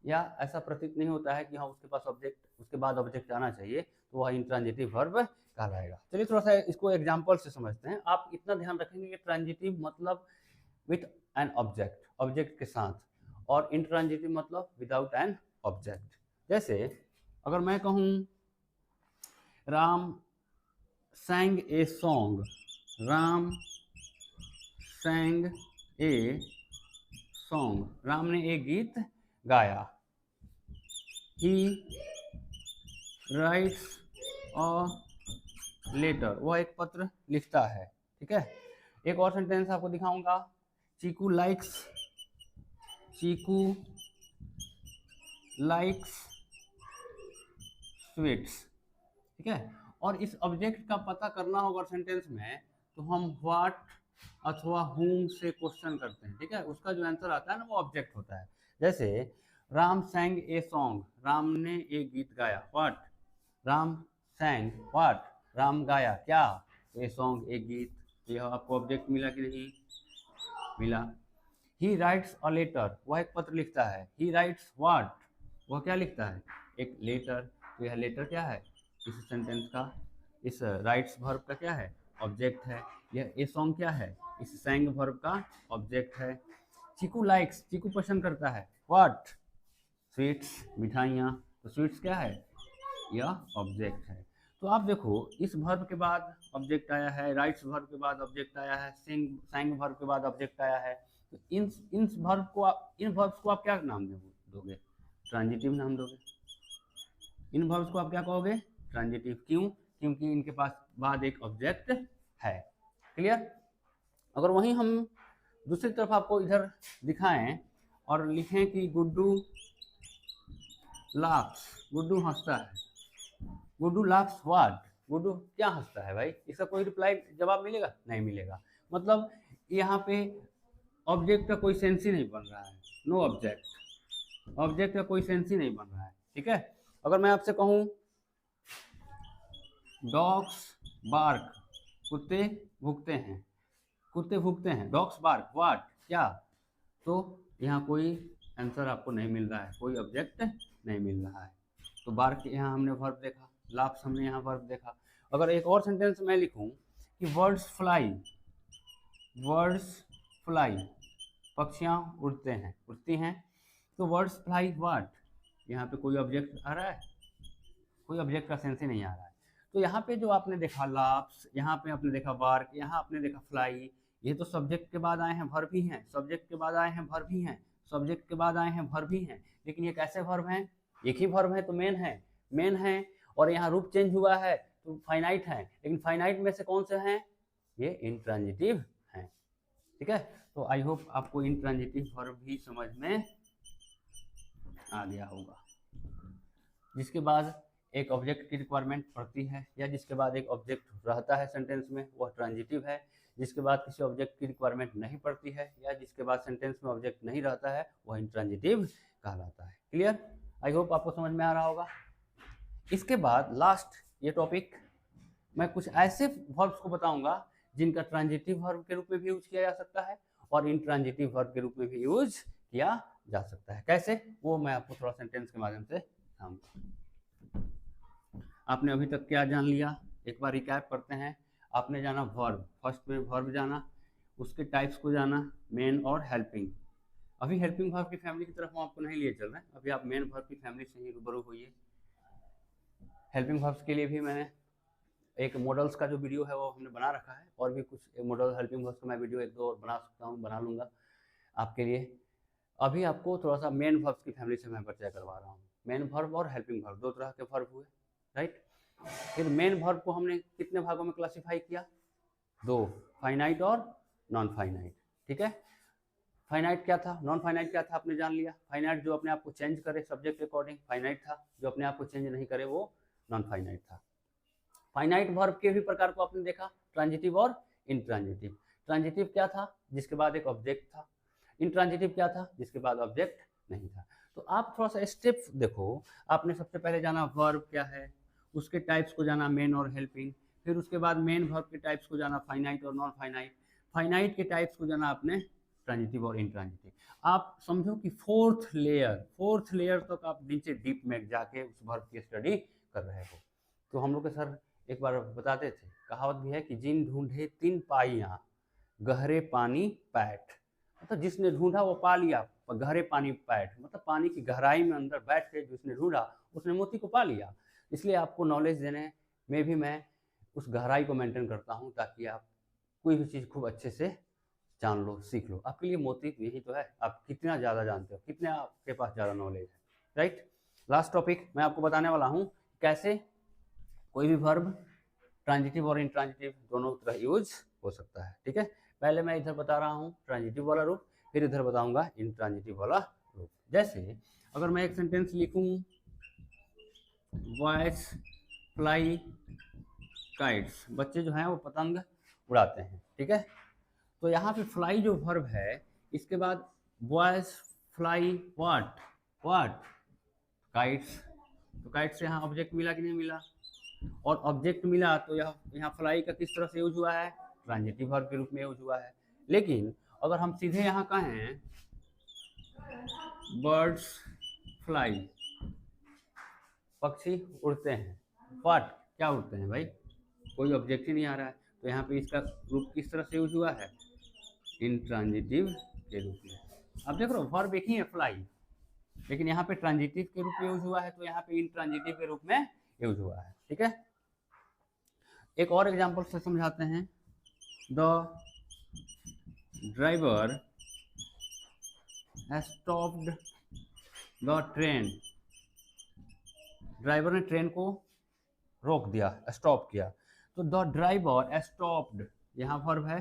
या ऐसा प्रतीत नहीं होता है कि हाँ उसके पास ऑब्जेक्ट, उसके बाद ऑब्जेक्ट आना चाहिए, तो वह इंट्रांजिटिव वर्ब कहलाएगा। चलिए थोड़ा सा इसको एग्जांपल से समझते हैं। आप इतना ध्यान रखेंगे कि ट्रांजिटिव मतलब विथ एन ऑब्जेक्ट, ऑब्जेक्ट के साथ, और इंट्रांजिटिव मतलब विदाउट एन ऑब्जेक्ट। जैसे अगर मैं कहूँ Ram sang a song, Ram sang a song, Ram ने एक गीत गाया। He writes a letter, वह एक पत्र लिखता है, ठीक है। एक और सेंटेंस आपको दिखाऊंगा, चीकू लाइक्स, चीकू लाइक्स स्वीट्स, ठीक है। और इस ऑब्जेक्ट का पता करना होगा सेंटेंस में, तो हम व्हाट अथवा whom से क्वेश्चन करते हैं, ठीक है। उसका जो आंसर आता है ना वो ऑब्जेक्ट होता है। जैसे Ram sang a song, Ram ने एक गीत गाया। What, Ram sang what, Ram गाया क्या? ए सॉन्ग, एक गीत। यह आपको ऑब्जेक्ट मिला कि नहीं? मिला। ही राइट्स अ लेटर, वह एक पत्र लिखता है। ही राइट्स व्हाट, वह क्या लिखता है? एक लेटर। तो यह लेटर क्या है? इस सेंटेंस का, इस राइट्स वर्ब का क्या है? ऑब्जेक्ट है। यह ए सॉन्ग क्या है? इस sang वर्ब का ऑब्जेक्ट है। चीकू लाइक्स, चीकू पसंद करता है। व्हाट, स्वीट्स मिठाइयाँ, तो स्वीट्स क्या है, यह ऑब्जेक्ट है। तो आप देखो इस वर्ब के बाद ऑब्जेक्ट आया है, राइट्स वर्ब के बाद ऑब्जेक्ट आया है, सेंग वर्ब के बाद ऑब्जेक्ट आया है। तो इन वर्ब को इन वर्ब्स को आप क्या नाम दोगे, ट्रांजिटिव नाम दोगे। इन वर्ब्स को आप क्या कहोगे, ट्रांजिटिव। क्यों, क्योंकि इनके पास बाद एक ऑब्जेक्ट है। क्लियर। अगर वहीं हम दूसरी तरफ आपको इधर दिखाएं और लिखें कि गुड्डू लाफ्स, गुड्डू हंसता है, गुड्डू लाफ्स व्हाट, गुड्डू क्या हंसता है भाई, इसका कोई रिप्लाई जवाब मिलेगा, नहीं मिलेगा। मतलब यहाँ पे ऑब्जेक्ट का कोई सेंस ही नहीं बन रहा है, नो ऑब्जेक्ट, ऑब्जेक्ट का कोई सेंस ही नहीं बन रहा है। ठीक है। अगर मैं आपसे कहूँ डॉग्स बार्क, कुत्ते भूकते हैं, कुत्ते भूकते हैं, डॉग्स बार्क व्हाट क्या, तो यहाँ कोई आंसर आपको नहीं मिल रहा है, कोई ऑब्जेक्ट नहीं मिल रहा है। तो बार्क यहाँ हमने वर्ब देखा, लाफ्स हमने यहाँ वर्ब देखा। अगर एक और सेंटेंस मैं लिखूँ कि वर्ड्स फ्लाई, वर्ड्स फ्लाई, पक्षियाँ उड़ते हैं, उड़ती हैं, तो वर्ड्स फ्लाई व्हाट, यहाँ पे कोई ऑब्जेक्ट आ रहा है, कोई ऑब्जेक्ट का सेंस ही नहीं आ रहा है। तो यहाँ पे जो आपने देखा लाफ्स, यहाँ पे आपने देखा बार्क, यहाँ आपने देखा फ्लाई, ये तो सब्जेक्ट के बाद आए हैं वर्ब ही हैं, सब्जेक्ट के बाद आए हैं वर्ब ही हैं, सब्जेक्ट के बाद आए हैं वर्ब ही हैं। लेकिन ये कैसे वर्ब हैं, एक ही वर्ब है तो मेन है, मेन है, और यहाँ रूप चेंज हुआ है तो फाइनाइट है, लेकिन फाइनाइट में से कौन से हैं, ये इंट्रांजिटिव हैं। ठीक है। तो आई होप आपको इंट्रांजिटिव वर्ब भी समझ में आ गया होगा। जिसके बाद एक ऑब्जेक्ट की रिक्वायरमेंट पड़ती है या जिसके बाद एक ऑब्जेक्ट रहता है सेंटेंस में, वह ट्रांजिटिव है। जिसके बाद किसी ऑब्जेक्ट की रिक्वायरमेंट नहीं पड़ती है या जिसके बाद सेंटेंस में ऑब्जेक्ट नहीं रहता है, वह इंट्रांजिटिव कहलाता है। क्लियर। आई होप आपको समझ में आ रहा होगा। इसके बाद लास्ट ये टॉपिक मैं कुछ ऐसे वर्ब्स को बताऊंगा जिनका ट्रांजिटिव वर्ब के रूप में भी यूज किया जा सकता है और इंट्रांजिटिव वर्ब के रूप में भी यूज किया जा सकता है। कैसे, वो मैं आपको थोड़ा सेंटेंस के माध्यम से बताऊंगा। आपने अभी तक क्या जान लिया, एक बार रिकैप करते हैं। आपने जाना वर्ब, फर्स्ट में वर्ब जाना, उसके टाइप्स को जाना, मेन और हेल्पिंग। अभी हेल्पिंग वर्ब की फैमिली की तरफ हम आपको नहीं लिए चल रहे हैं, अभी आप मेन वर्ब की फैमिली से ही रूबरू होइए। हेल्पिंग वर्ब्स के लिए भी मैंने एक मॉडल्स का जो वीडियो है वो हमने बना रखा है, और भी कुछ मॉडल हेल्पिंग वर्ब्स का मैं वीडियो एक दो और बना सकता हूँ, बना लूँगा आपके लिए। अभी आपको थोड़ा सा मेन वर्ब्स की फैमिली से मैं परिचय करवा रहा हूँ। मेन वर्ब और हेल्पिंग वर्ब, दो तरह के वर्ब हुए, राइट। फिर मेन वर्ब को हमने कितने भागों में क्लासिफाई किया, दो, फाइनाइट और नॉन फाइनाइट। ठीक है। फाइनाइट क्या था, नॉन फाइनाइट क्या था, आपने जान लिया। फाइनाइट जो अपने आप को चेंज करे सब्जेक्ट अकॉर्डिंग फाइनाइट था, जो अपने आप को चेंज नहीं करे वो नॉन फाइनाइट था। फाइनाइट वर्ब के भी प्रकार को आपने देखा, ट्रांजिटिव और इंट्रांजिटिव। ट्रांजिटिव क्या था, जिसके बाद एक ऑब्जेक्ट था। इंट्रांजिटिव क्या था, जिसके बाद ऑब्जेक्ट नहीं था। तो आप थोड़ा सा स्टेप देखो। आपने सबसे पहले जाना वर्ब क्या है, उसके टाइप्स को जाना मेन और हेल्पिंग, फिर उसके बाद मेन वर्ब के टाइप्स को जाना फाइनाइट और नॉन फाइनाइट, फाइनाइट के टाइप्स को जाना आपने ट्रांजिटिव और इंट्रांजिटिव। आप समझो कि फोर्थ लेयर तक आप नीचे डीप में जाके उस वर्ब की स्टडी कर रहे हो। तो हम लोग के सर एक बार बताते थे, कहावत भी है कि जिन ढूंढे तीन पाइयाँ, गहरे पानी पैठ, मतलब जिसने ढूंढा वो पा लिया, गहरे पानी पैठ मतलब पानी की गहराई में अंदर बैठ के जिसने ढूंढा उसने मोती को पा लिया। इसलिए आपको नॉलेज देने में भी मैं उस गहराई को मेंटेन करता हूँ, ताकि आप कोई भी चीज़ खूब अच्छे से जान लो, सीख लो। आपके लिए मोती यही तो है, आप कितना ज़्यादा जानते हो, कितने आपके पास ज़्यादा नॉलेज है, राइट। लास्ट टॉपिक मैं आपको बताने वाला हूँ कैसे कोई भी वर्ब ट्रांजिटिव और इंट्रांजिटिव दोनों तरह यूज हो सकता है। ठीक है। पहले मैं इधर बता रहा हूँ ट्रांजिटिव वाला रूप, फिर इधर बताऊंगा इंट्रांजिटिव वाला रूप। जैसे अगर मैं एक सेंटेंस लिखूं, बॉयज फ्लाई काइट्स, बच्चे जो हैं वो पतंग उड़ाते हैं। ठीक है। तो यहाँ पे फ्लाई जो वर्ब है, इसके बाद बॉयज फ्लाई व्हाट काइट्स, तो काइट्स से यहाँ ऑब्जेक्ट मिला कि नहीं मिला, और ऑब्जेक्ट मिला तो यहाँ फ्लाई का किस तरह से यूज हुआ है, ट्रांजिटिव वर्ब के रूप में यूज हुआ है। लेकिन अगर हम सीधे यहाँ कहें बर्ड्स फ्लाई, पक्षी उड़ते हैं, व्हाट क्या उड़ते हैं भाई, कोई ऑब्जेक्ट ही नहीं आ रहा है, तो यहाँ पे इसका रूप किस तरह से यूज हुआ है, इंट्रांजिटिव के रूप में। अब देख रहे हो वर्ब एक ही है फ्लाई, लेकिन यहाँ पे ट्रांजिटिव के रूप में यूज हुआ है, तो यहाँ पे इंट्रांजिटिव के रूप में यूज हुआ है। ठीक है, एक और एग्जांपल से समझाते हैं। The driver stopped the train, driver ने ट्रेन को रोक दिया, स्टॉप किया। तो द ड्राइवर स्टॉप्ड, यहाँ वर्ब है,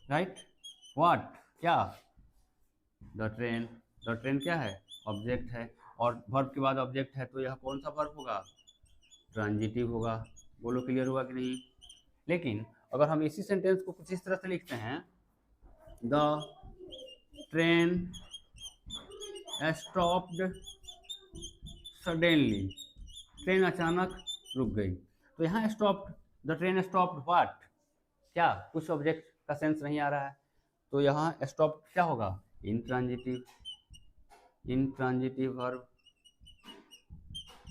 राइट। व्हाट, क्या, द ट्रेन, द ट्रेन क्या है, ऑब्जेक्ट है, और वर्ब के बाद ऑब्जेक्ट है, तो यह कौन सा वर्ब होगा, ट्रांजिटिव होगा। बोलो क्लियर हुआ कि नहीं। लेकिन अगर हम इसी सेंटेंस को कुछ इस तरह से लिखते हैं, the train stopped suddenly, train अचानक रुक गई। तो यहाँ stopped, the train stopped what, क्या, कुछ ऑब्जेक्ट का सेंस नहीं आ रहा है, तो यहाँ स्टॉप क्या होगा, इंट्रांजिटिव, इंट्रांजिटिव वर्ब।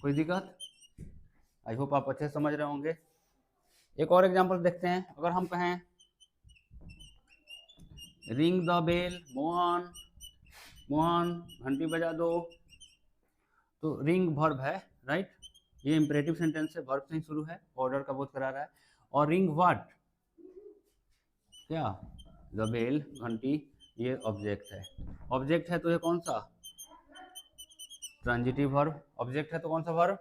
कोई दिक्कत, आई होप आप अच्छे समझ रहे होंगे। एक और एग्जांपल देखते हैं। अगर हम कहें ring the bell, Mohan, Mohan घंटी बजा दो, तो रिंग वर्ब है, राइट। ये इंपरेटिव सेंटेंस है, वर्ब से ही शुरू है, ऑर्डर का बोध करा रहा है। और रिंग व्हाट, क्या, द बेल, घंटी, ये ऑब्जेक्ट है। ऑब्जेक्ट है तो ये कौन सा, ट्रांजिटिव वर्ब। ऑब्जेक्ट है तो कौन सा वर्ब,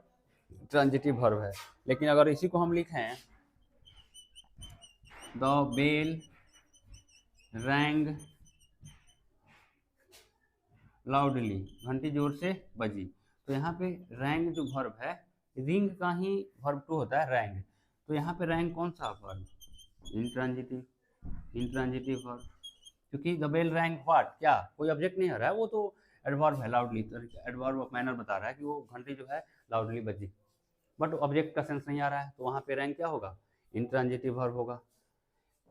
ट्रांजिटिव वर्ब है। लेकिन अगर इसी को हम लिखें, द बेल रैंग लाउडली, घंटी जोर से बजी, तो यहाँ पे रैंग जो वर्ब है, रिंग का ही वर्ब टू होता है रैंग, तो यहाँ पे रैंग कौन सा वर्ब, इंट्रांजिटिव, इंट्रांजिटिव वर्ब। क्योंकि द बेल रैंग व्हाट, क्या, कोई ऑब्जेक्ट नहीं आ रहा है, वो तो एडवर्ब है, लाउडली, एडवर्ब ऑफ मैनर बता रहा है कि वो घंटी जो है लाउडली बजी, बट ऑब्जेक्ट का सेंस नहीं आ रहा है, तो वहाँ पे रैंग क्या होगा, इंट्रांजिटिव वर्ब होगा।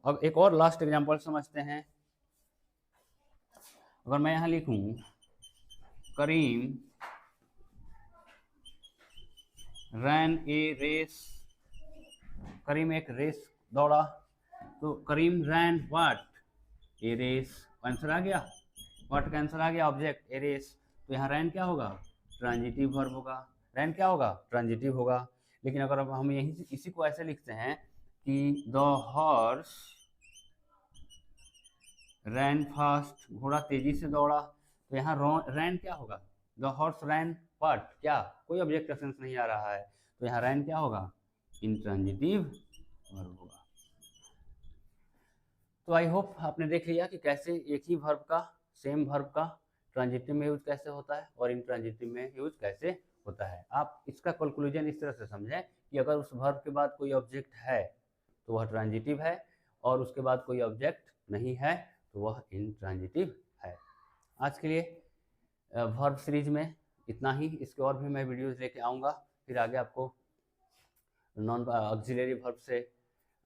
अब एक और लास्ट एग्जांपल समझते हैं। अगर मैं यहाँ लिखूं करीम रैन ए रेस, करीम एक रेस दौड़ा, तो करीम रैन व्हाट, ए रेस, आंसर आ गया, व्हाट का आंसर आ गया, ऑब्जेक्ट ए रेस, तो यहाँ रैन क्या होगा, ट्रांजिटिव वर्ब होगा, रैन क्या होगा, ट्रांजिटिव होगा। लेकिन अगर अब हम यही इसी को ऐसे लिखते हैं कि द हॉर्स रैन फास्ट, घोड़ा तेजी से दौड़ा, तो यहाँ रैन क्या होगा, द हॉर्स रैन व्हाट, क्या, कोई ऑब्जेक्ट का सेंस नहीं आ रहा है, तो यहाँ रैन क्या होगा, इंट्रांजिटिव वर्ब होगा। तो आई होप आपने देख लिया कि कैसे एक ही वर्ब का, सेम वर्ब का ट्रांजिटिव में यूज कैसे होता है और इंट्रांजिटिव में यूज कैसे होता है। आप इसका कंक्लूजन इस तरह से समझें कि अगर उस वर्ब के बाद कोई ऑब्जेक्ट है तो वह ट्रांजिटिव है, और उसके बाद कोई ऑब्जेक्ट नहीं है तो वह इंट्रांजिटिव है। आज के लिए वर्ब सीरीज में इतना ही, इसके और भी मैं वीडियोज़ लेके आऊँगा, फिर आगे आपको नॉन ऑक्सिलरी वर्ब से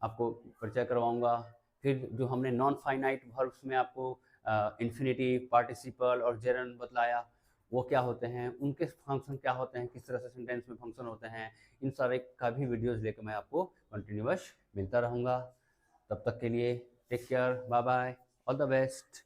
आपको परिचय करवाऊँगा। फिर जो हमने नॉन फाइनाइट वर्ब्स में आपको इन्फिनिटिव, पार्टिसिपल और जेरंड बतलाया, वो क्या होते हैं, उनके फंक्शन क्या होते हैं, किस तरह से सेंटेंस में फंक्शन होते हैं, इन सारे का भी वीडियोज़ लेकर मैं आपको कंटिन्यूअस मिलता रहूँगा। तब तक के लिए take care, bye bye, all the best.